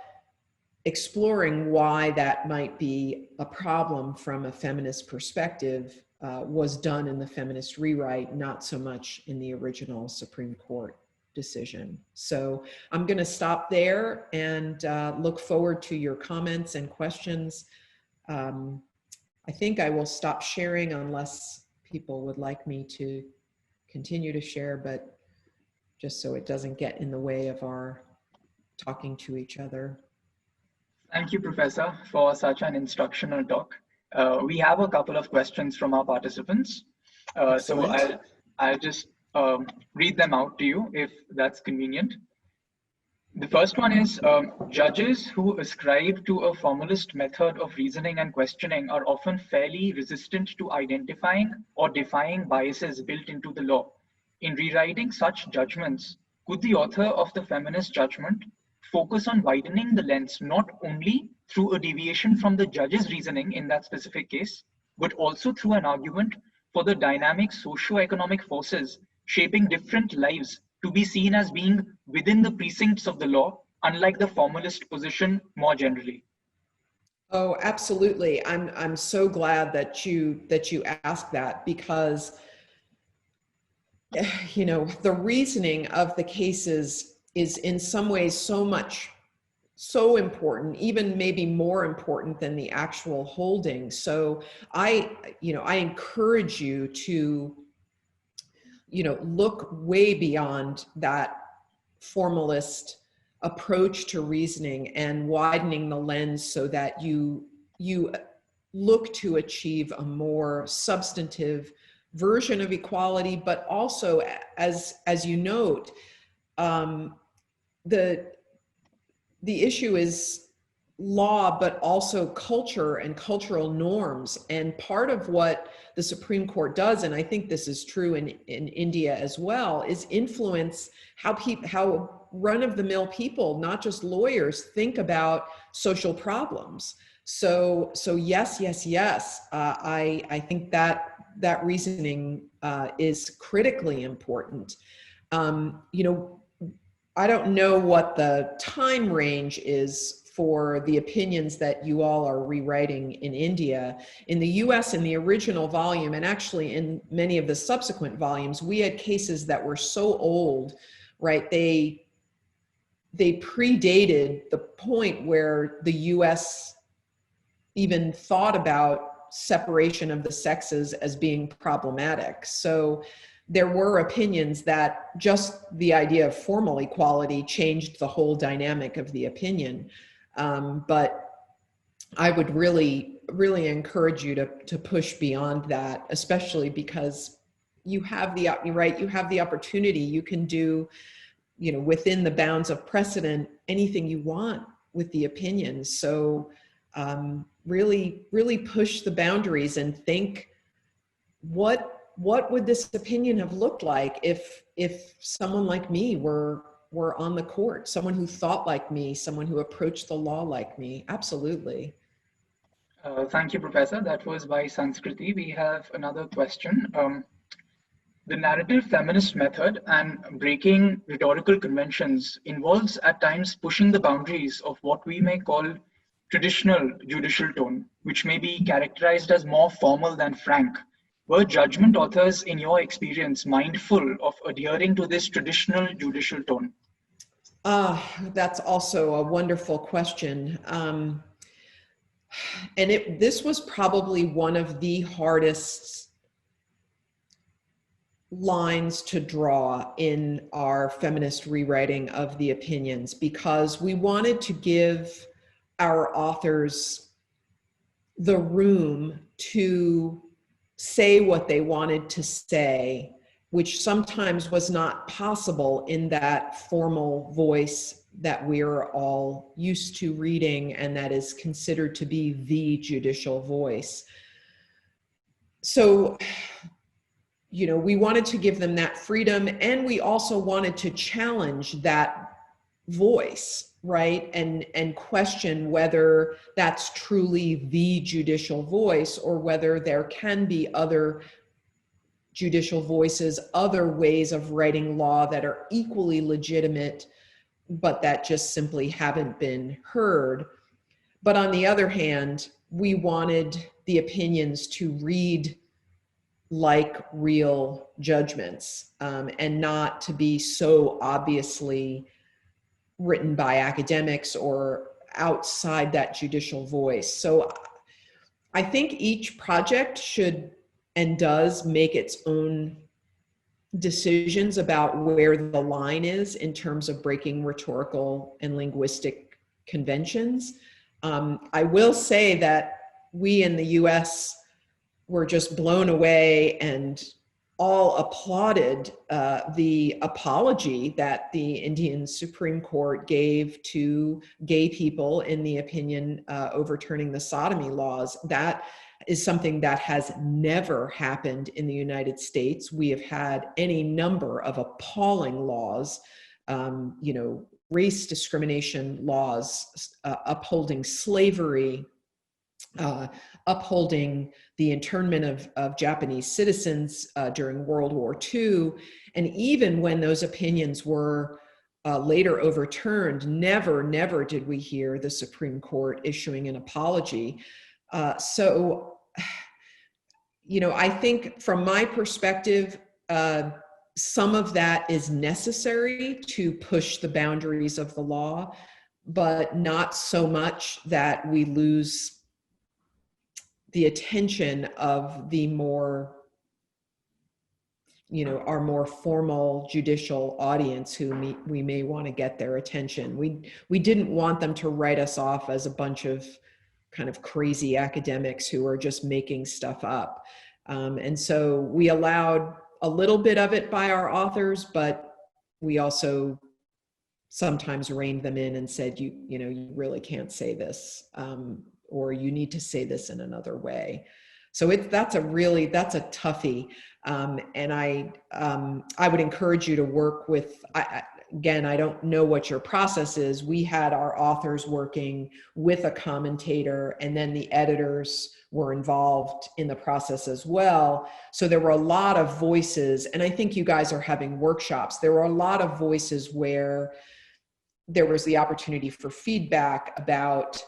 exploring why that might be a problem from a feminist perspective was done in the feminist rewrite, not so much in the original Supreme Court decision. So I'm going to stop there and look forward to your comments and questions. I think I will stop sharing unless people would like me to continue to share, but just so it doesn't get in the way of our talking to each other. Thank you, Professor, for such an instructional talk. We have a couple of questions from our participants. So I'll just read them out to you if that's convenient. The first one is, judges who ascribe to a formalist method of reasoning and questioning are often fairly resistant to identifying or defying biases built into the law. In rewriting such judgments, could the author of the feminist judgment focus on widening the lens not only through a deviation from the judge's reasoning in that specific case, but also through an argument for the dynamic socio-economic forces shaping different lives to be seen as being within the precincts of the law, unlike the formalist position more generally? Oh, absolutely. I'm so glad that you asked that, because the reasoning of the cases is in some ways so important, even maybe more important than the actual holding. So I encourage you to look way beyond that formalist approach to reasoning and widening the lens so that you look to achieve a more substantive version of equality, but also, as you note, the issue is law, but also culture and cultural norms. And part of what the Supreme Court does, and I think this is true in India as well, is influence how run-of-the-mill people, not just lawyers, think about social problems. So yes. I think that reasoning is critically important. I don't know what the time range is for the opinions that you all are rewriting in India. In the US, in the original volume, and actually in many of the subsequent volumes, we had cases that were so old, right? They predated the point where the US even thought about separation of the sexes as being problematic. So there were opinions that just the idea of formal equality changed the whole dynamic of the opinion. But I would really encourage you to push beyond that, especially because you have the opportunity. You can do, within the bounds of precedent, anything you want with the opinions. So really push the boundaries and think, what would this opinion have looked like if someone like me were on the court, someone who thought like me, someone who approached the law like me? Absolutely. Thank you, Professor. That was by Sanskriti. We have another question. The narrative feminist method and breaking rhetorical conventions involves at times pushing the boundaries of what we may call traditional judicial tone, which may be characterized as more formal than frank. Were judgment authors, in your experience, mindful of adhering to this traditional judicial tone? That's also a wonderful question. And this was probably one of the hardest lines to draw in our feminist rewriting of the opinions, because we wanted to give our authors the room to say what they wanted to say, which sometimes was not possible in that formal voice that we're all used to reading and that is considered to be the judicial voice. So, we wanted to give them that freedom, and we also wanted to challenge that voice, right? And question whether that's truly the judicial voice or whether there can be other judicial voices, other ways of writing law that are equally legitimate, but that just simply haven't been heard. But on the other hand, we wanted the opinions to read like real judgments, and not to be so obviously written by academics or outside that judicial voice. So I think each project should and does make its own decisions about where the line is in terms of breaking rhetorical and linguistic conventions. I will say that we in the US were just blown away and all applauded the apology that the Indian Supreme Court gave to gay people in the opinion overturning the sodomy laws. That is something that has never happened in the United States. We have had any number of appalling laws, race discrimination laws, upholding slavery, upholding the internment of Japanese citizens during World War II. And even when those opinions were later overturned, never did we hear the Supreme Court issuing an apology. So, I think from my perspective, some of that is necessary to push the boundaries of the law, but not so much that we lose the attention of the more, our more formal judicial audience who we may want to get their attention. We didn't want them to write us off as a bunch of kind of crazy academics who are just making stuff up. And so we allowed a little bit of it by our authors, but we also sometimes reined them in and said, you know, you really can't say this, or you need to say this in another way. So that's a toughie. And I would encourage you to work with, again, I don't know what your process is. We had our authors working with a commentator, and then the editors were involved in the process as well. So there were a lot of voices, and I think you guys are having workshops. There were a lot of voices where there was the opportunity for feedback about,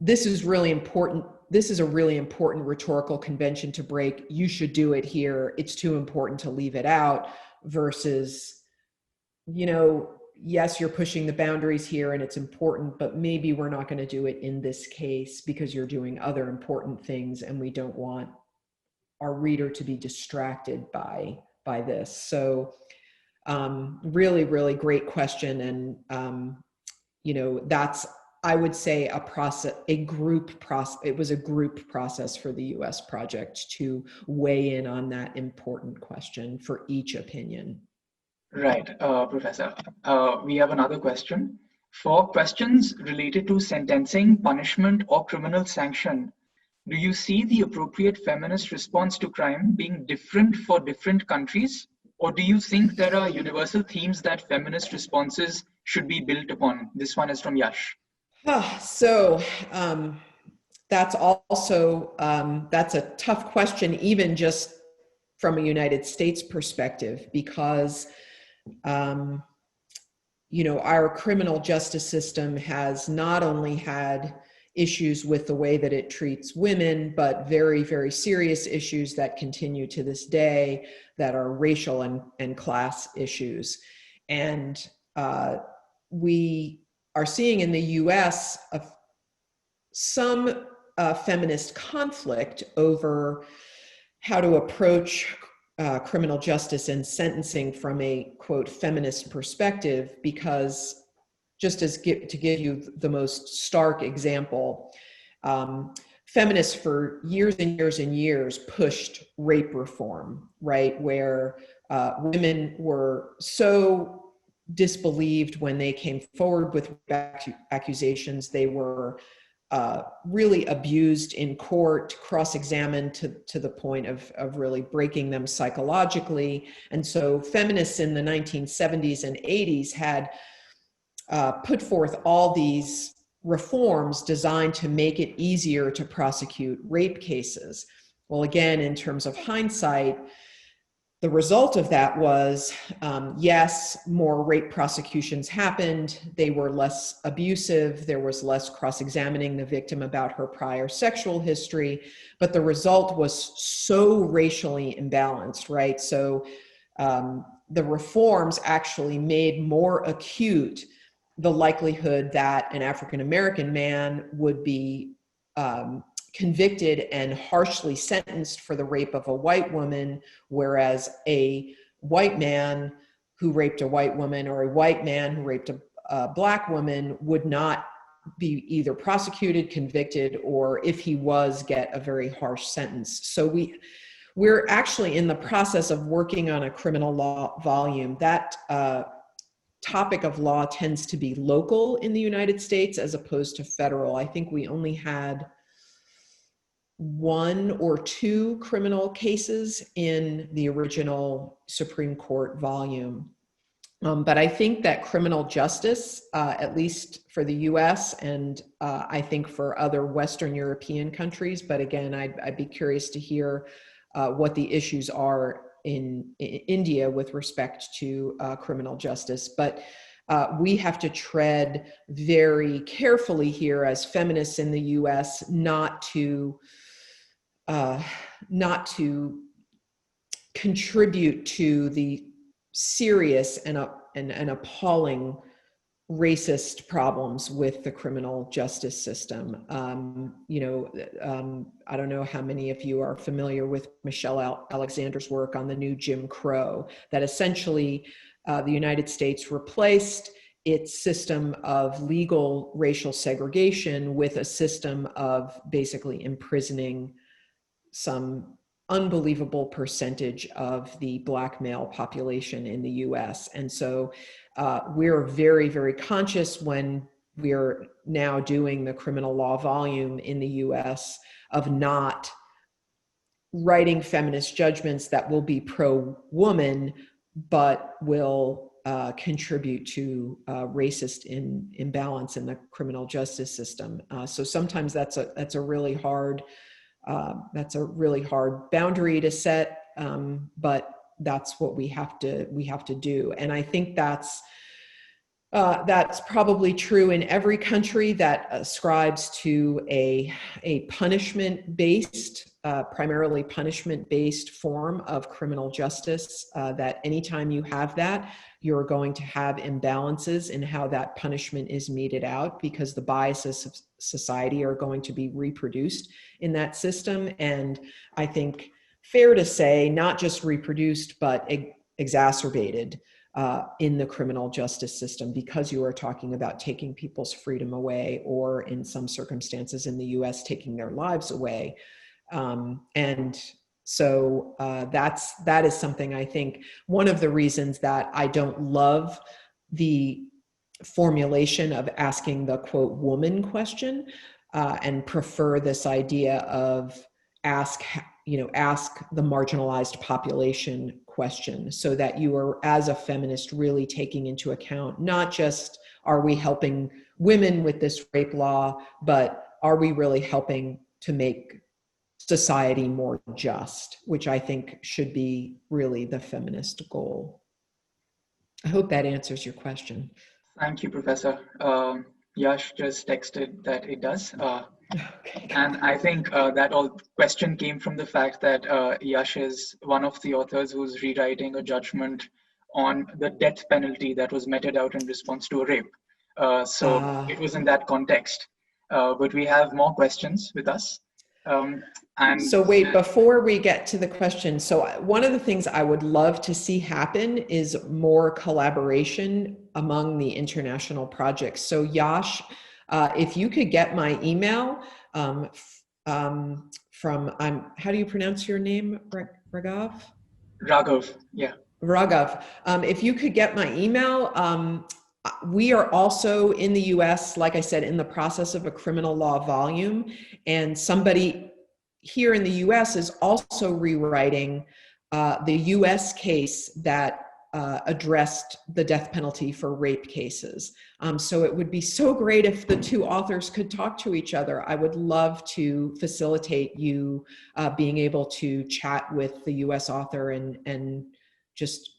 this is really important. This is a really important rhetorical convention to break. You should do it here. It's too important to leave it out, versus, you know, yes, you're pushing the boundaries here and it's important, but maybe we're not going to do it in this case because you're doing other important things and we don't want our reader to be distracted by this. So really, really great question. And, you know, that's, I would say, it was a group process for the US project to weigh in on that important question for each opinion. Right, Professor. We have another question. For questions related to sentencing, punishment, or criminal sanction, do you see the appropriate feminist response to crime being different for different countries? Or do you think there are universal themes that feminist responses should be built upon? This one is from Yash. So that's also, that's a tough question, even just from a United States perspective, because you know, our criminal justice system has not only had issues with the way that it treats women, but very, very serious issues that continue to this day that are racial and class issues. And we are seeing in the US some feminist conflict over how to approach criminal justice and sentencing from a, quote, feminist perspective, because just to give you the most stark example, feminists for years and years and years pushed rape reform, right? Where women were so disbelieved when they came forward with accusations. They were really abused in court, cross-examined to the point of really breaking them psychologically. And so feminists in the 1970s and 80s had put forth all these reforms designed to make it easier to prosecute rape cases. Well, again, in terms of hindsight, the result of that was, yes, more rape prosecutions happened. They were less abusive. There was less cross-examining the victim about her prior sexual history, but the result was so racially imbalanced, right? So the reforms actually made more acute the likelihood that an African-American man would be convicted and harshly sentenced for the rape of a white woman, whereas a white man who raped a white woman or a white man who raped a black woman would not be either prosecuted, convicted, or if he was, get a very harsh sentence. So we're actually in the process of working on a criminal law volume. That topic of law tends to be local in the United States as opposed to federal. I think we only had 1 or 2 criminal cases in the original Supreme Court volume. But I think that criminal justice, at least for the US and I think for other Western European countries, but again, I'd be curious to hear what the issues are in India with respect to criminal justice. But we have to tread very carefully here as feminists in the US not to contribute to the serious and appalling racist problems with the criminal justice system. You know, I don't know how many of you are familiar with Michelle Alexander's work on the new Jim Crow, that essentially the United States replaced its system of legal racial segregation with a system of basically imprisoning some unbelievable percentage of the Black male population in the US. And so we're very, very conscious when we're now doing the criminal law volume in the US of not writing feminist judgments that will be pro-woman, but will contribute to racist imbalance in the criminal justice system. So sometimes that's a really hard boundary to set, but that's what we have to do. And I think that's probably true in every country that ascribes to a punishment-based, primarily punishment-based form of criminal justice, that anytime you have that, you're going to have imbalances in how that punishment is meted out, because the biases of society are going to be reproduced in that system. And I think fair to say, not just reproduced, but exacerbated in the criminal justice system, because you are talking about taking people's freedom away, or in some circumstances in the US, taking their lives away. And so that is something, I think, one of the reasons that I don't love the formulation of asking the quote woman question, and prefer this idea of ask the marginalized population question, so that you are, as a feminist, really taking into account not just are we helping women with this rape law, but are we really helping to make society more just, which I think should be really the feminist goal. I hope that answers your question. Thank you, Professor. Yash just texted that it does. Okay. And I think that all question came from the fact that Yash is one of the authors who's rewriting a judgment on the death penalty that was meted out in response to a rape. So it was in that context. But we have more questions with us. So wait, before we get to the question, so one of the things I would love to see happen is more collaboration among the international projects. So Yash, if you could get my email from, how do you pronounce your name, Raghav? Raghav, yeah. Raghav, if you could get my email, we are also in the US, like I said, in the process of a criminal law volume, and somebody here in the US is also rewriting the US case that addressed the death penalty for rape cases. So it would be so great if the two authors could talk to each other. I would love to facilitate you being able to chat with the US author and just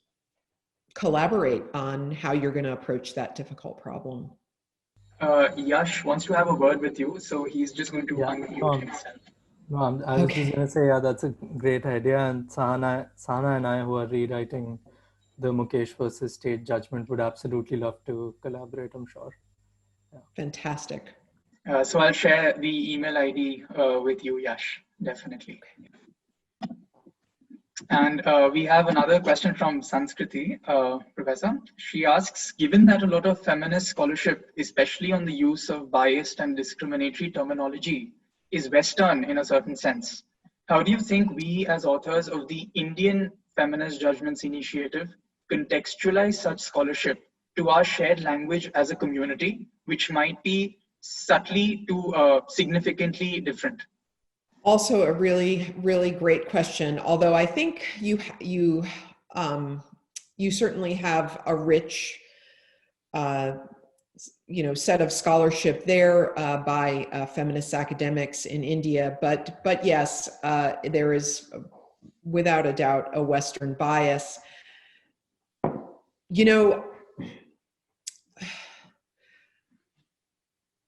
collaborate on how you're going to approach that difficult problem. Yash wants to have a word with you, so he's just going to unmute himself. No, I was just going to say, yeah, that's a great idea. And Sahana and I, who are rewriting the Mukesh versus State judgment, would absolutely love to collaborate, I'm sure. Yeah. Fantastic. So I'll share the email ID with you, Yash, definitely. And we have another question from Sanskriti, Professor. She asks, given that a lot of feminist scholarship, especially on the use of biased and discriminatory terminology, is Western in a certain sense, how do you think we as authors of the Indian Feminist Judgments Initiative contextualize such scholarship to our shared language as a community, which might be subtly to significantly different? Also a really, really great question. Although I think you certainly have a rich, set of scholarship there by feminist academics in India. But yes, there is without a doubt a Western bias.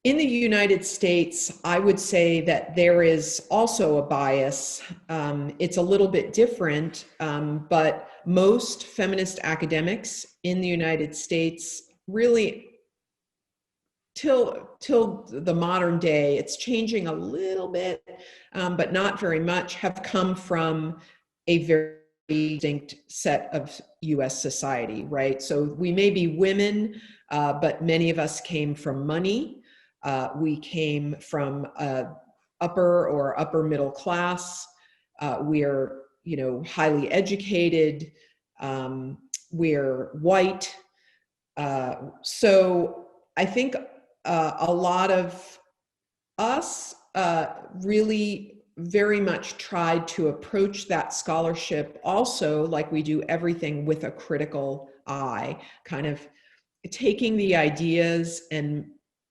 In the United States, I would say that there is also a bias. It's a little bit different, but most feminist academics in the United States really, till the modern day, it's changing a little bit, but not very much, have come from a very distinct set of US society, right? So we may be women, but many of us came from money. We came from upper or upper middle class. we're, highly educated, we're white. So I think a lot of us really very much tried to approach that scholarship also, like we do everything, with a critical eye, kind of taking the ideas and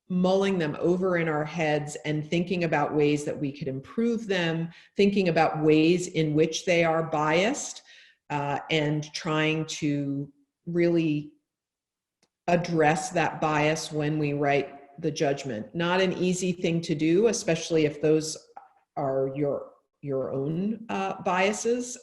mulling them over in our heads and thinking about ways that we could improve them, thinking about ways in which they are biased, and trying to really address that bias when we write the judgment. Not an easy thing to do, especially if those are your own biases.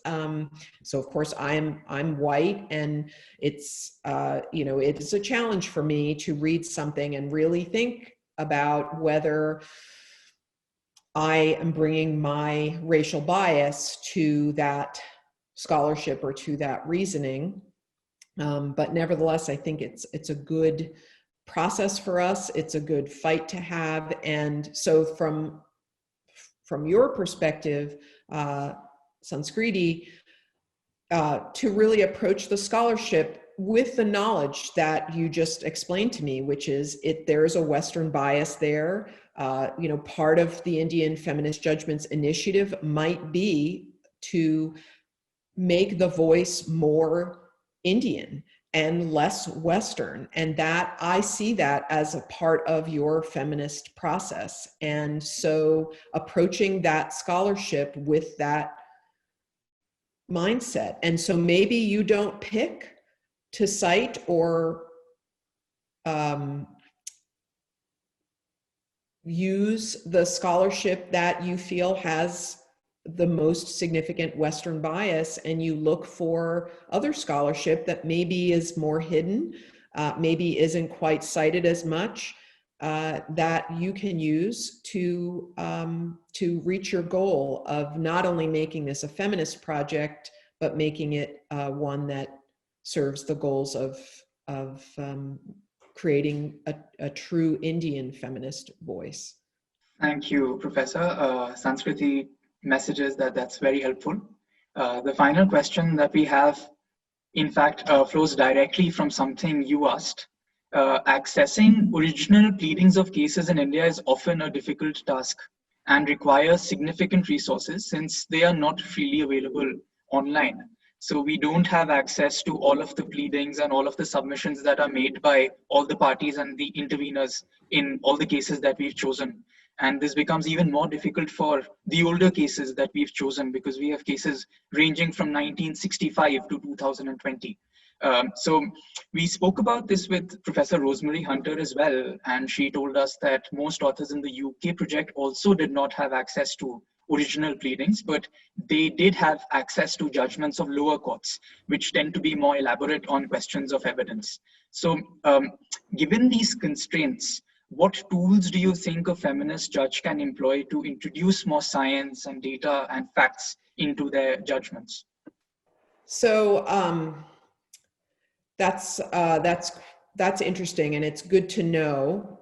So of course I'm white, and it's it's a challenge for me to read something and really think about whether I am bringing my racial bias to that scholarship or to that reasoning. But nevertheless, I think it's a good process for us. It's a good fight to have. And so from your perspective, Sanskriti, to really approach the scholarship with the knowledge that you just explained to me, which is there's a Western bias there. Part of the Indian Feminist Judgments Initiative might be to make the voice more Indian and less Western. And that I see that as a part of your feminist process. And so approaching that scholarship with that mindset. And so maybe you don't pick to cite or use the scholarship that you feel has the most significant Western bias, and you look for other scholarship that maybe is more hidden, maybe isn't quite cited as much, that you can use to reach your goal of not only making this a feminist project, but making it one that serves the goals of creating a true Indian feminist voice. Thank you, Professor. Sanskriti messages that's very helpful. The final question that we have, in fact, flows directly from something you asked. Accessing original pleadings of cases in India is often a difficult task and requires significant resources since they are not freely available online. So we don't have access to all of the pleadings and all of the submissions that are made by all the parties and the interveners in all the cases that we've chosen. And this becomes even more difficult for the older cases that we've chosen, because we have cases ranging from 1965 to 2020. So we spoke about this with Professor Rosemary Hunter as well, and she told us that most authors in the UK project also did not have access to original pleadings, but they did have access to judgments of lower courts, which tend to be more elaborate on questions of evidence. So given these constraints, what tools do you think a feminist judge can employ to introduce more science and data and facts into their judgments? So that's interesting, and it's good to know.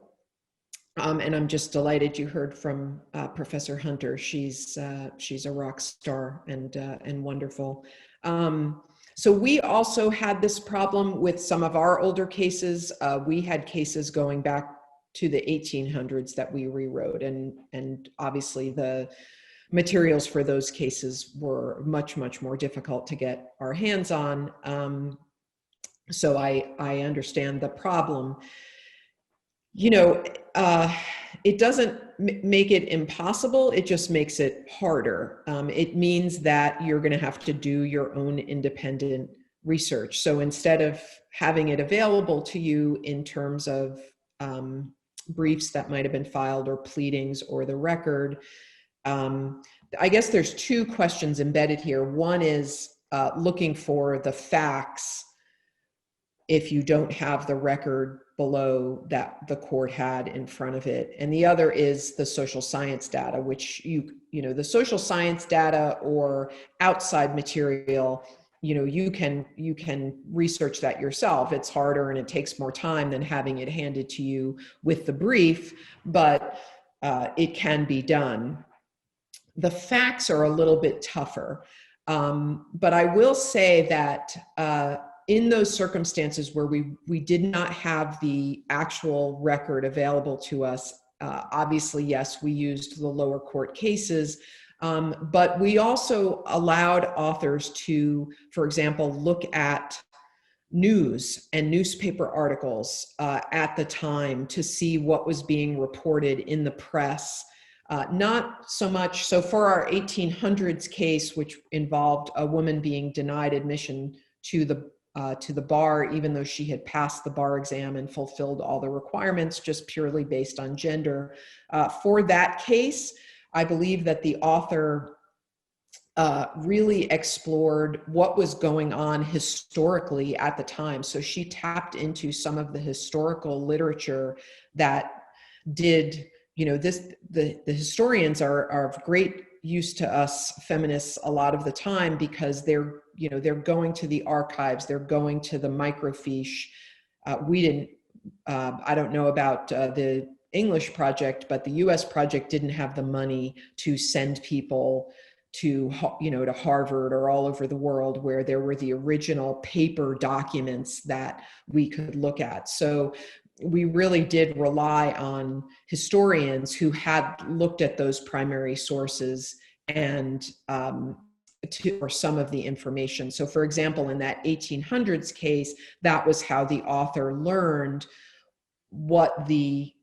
And I'm just delighted you heard from Professor Hunter. She's a rock star and wonderful. So we also had this problem with some of our older cases. We had cases going back to the 1800s that we rewrote, and obviously the materials for those cases were much more difficult to get our hands on. So I understand the problem. It doesn't make it impossible, it just makes it harder. It means that you're going to have to do your own independent research. So instead of having it available to you in terms of briefs that might have been filed or pleadings or the record, I guess there's two questions embedded here. One is looking for the facts if you don't have the record below that the court had in front of it. And the other is the social science data, which the social science data or outside material, you can research that yourself. It's harder and it takes more time than having it handed to you with the brief, but it can be done. the facts are a little bit tougher. But I will say that in those circumstances where we did not have the actual record available to us, obviously, yes, we used the lower court cases, but we also allowed authors to, for example, look at news and newspaper articles at the time to see what was being reported in the press. Not so much, so for our 1800s case, which involved a woman being denied admission to the bar, even though she had passed the bar exam and fulfilled all the requirements, just purely based on gender. For that case, I believe that the author really explored what was going on historically at the time. So she tapped into some of the historical literature that did, the historians are of great use to us feminists a lot of the time, because they're going to the archives, they're going to the microfiche. I don't know about the English project, but the US project didn't have the money to send people to Harvard or all over the world where there were the original paper documents that we could look at. So we really did rely on historians who had looked at those primary sources and for some of the information. So for example, in that 1800s case, that was how the author learned what the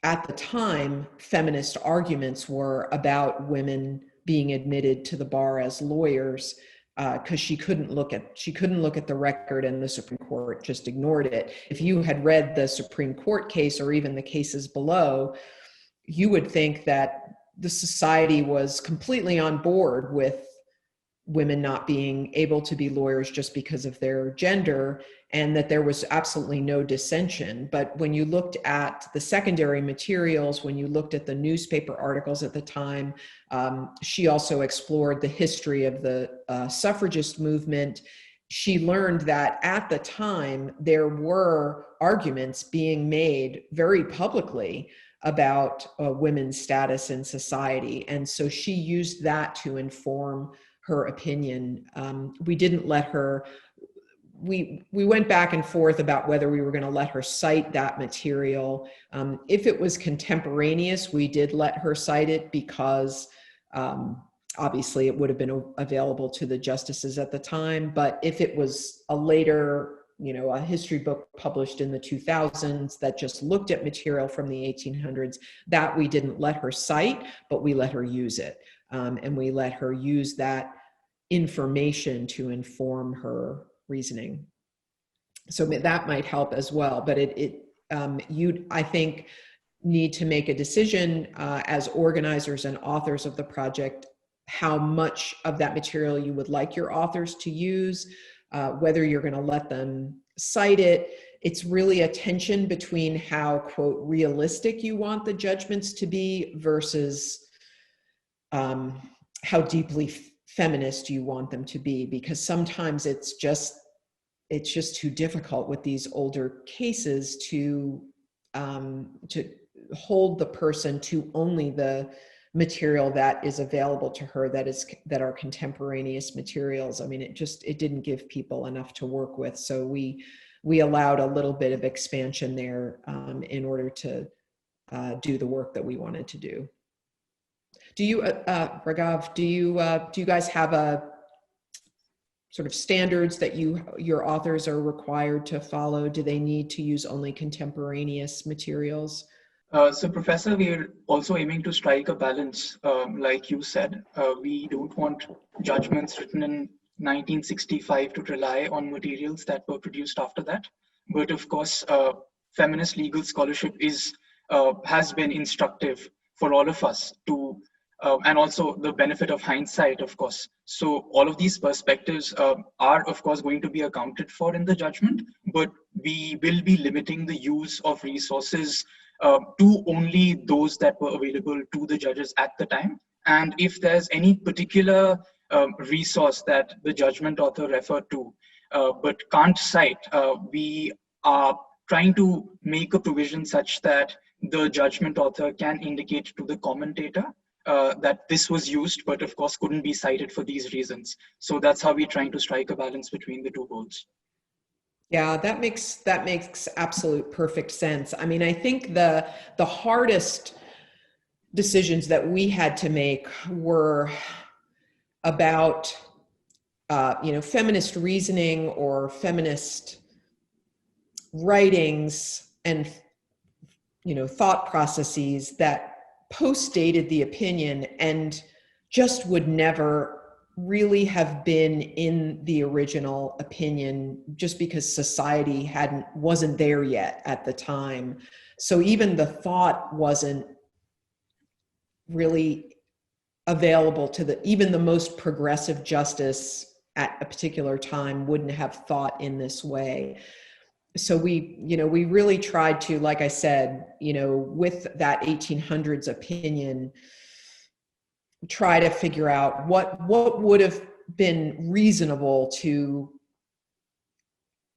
at the time, feminist arguments were about women being admitted to the bar as lawyers, because she couldn't look at the record, and the Supreme Court just ignored it. If you had read the Supreme Court case or even the cases below, you would think that the society was completely on board with women not being able to be lawyers just because of their gender, and that there was absolutely no dissension. But when you looked at the secondary materials, when you looked at the newspaper articles at the time, she also explored the history of the suffragist movement. She learned that at the time, there were arguments being made very publicly about women's status in society. And so she used that to inform her opinion. We didn't let her, we went back and forth about whether we were going to let her cite that material. If it was contemporaneous, we did let her cite it because obviously it would have been available to the justices at the time. But if it was a later, a history book published in the 2000s that just looked at material from the 1800s, that we didn't let her cite, but we let her use it. And we let her use that information to inform her reasoning. So that might help as well. But you, I think, need to make a decision as organizers and authors of the project, how much of that material you would like your authors to use, whether you're going to let them cite it. It's really a tension between how, quote, realistic you want the judgments to be versus how deeply feminist you want them to be, because sometimes it's just too difficult with these older cases to hold the person to only the material that is available to her that are contemporaneous materials. I mean, it didn't give people enough to work with, so we allowed a little bit of expansion there in order to do the work that we wanted to do. Do you, Raghav, do you guys have a sort of standards that your authors are required to follow? Do they need to use only contemporaneous materials? So Professor, we're also aiming to strike a balance. Like you said, we don't want judgments written in 1965 to rely on materials that were produced after that. But of course, feminist legal scholarship has been instructive for all of us to, and also the benefit of hindsight, of course. So all of these perspectives are, of course, going to be accounted for in the judgment, but we will be limiting the use of resources to only those that were available to the judges at the time. And if there's any particular resource that the judgment author referred to but can't cite, we are trying to make a provision such that the judgment author can indicate to the commentator that this was used, but of course couldn't be cited for these reasons. So that's how we're trying to strike a balance between the two goals. Yeah, that makes absolute perfect sense. I mean, I think the hardest decisions that we had to make were about feminist reasoning or feminist writings and thought processes that post-dated the opinion and just would never really have been in the original opinion, just because society wasn't there yet at the time. So even the thought wasn't really available to even the most progressive justice at a particular time wouldn't have thought in this way. So we really tried to, like I said, with that 1800s opinion, try to figure out what would have been reasonable to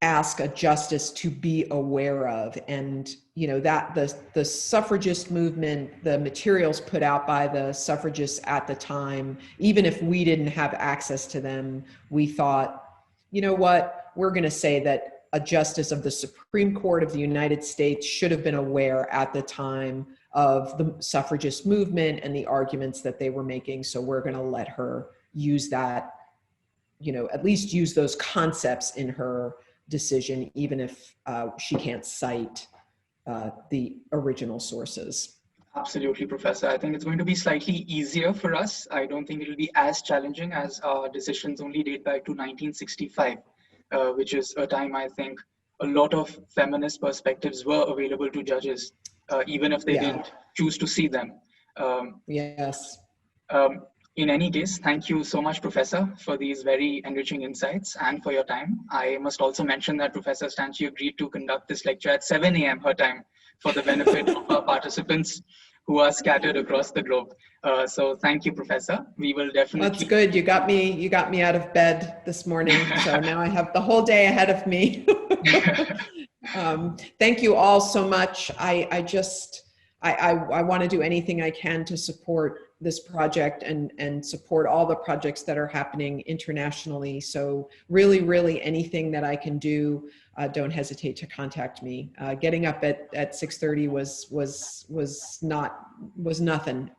ask a justice to be aware of. And that the suffragist movement, the materials put out by the suffragists at the time, even if we didn't have access to them, we thought, we're going to say that a justice of the Supreme Court of the United States should have been aware at the time of the suffragist movement and the arguments that they were making. So we're going to let her use that, at least use those concepts in her decision, even if she can't cite the original sources. Absolutely, Professor. I think it's going to be slightly easier for us. I don't think it'll be as challenging as our decisions only date back to 1965, which is a time I think a lot of feminist perspectives were available to judges, even if they didn't choose to see them. Yes. In any case, thank you so much, Professor, for these very enriching insights and for your time. I must also mention that Professor Stanchi agreed to conduct this lecture at 7 a.m. her time for the benefit of our participants who are scattered across the globe. So thank you, Professor. We will definitely— That's good. You got me out of bed this morning. So now I have the whole day ahead of me. Thank you all so much. I want to do anything I can to support this project and support all the projects that are happening internationally. So really anything that I can do, don't hesitate to contact me. Getting up at 6:30 was nothing.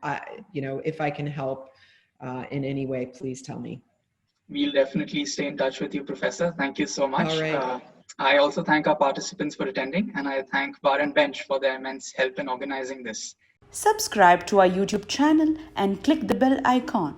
If I can help in any way, please tell me. We'll definitely stay in touch with you, Professor. Thank you so much. All right. I also thank our participants for attending, and I thank Bar and Bench for their immense help in organizing this. Subscribe to our YouTube channel and click the bell icon.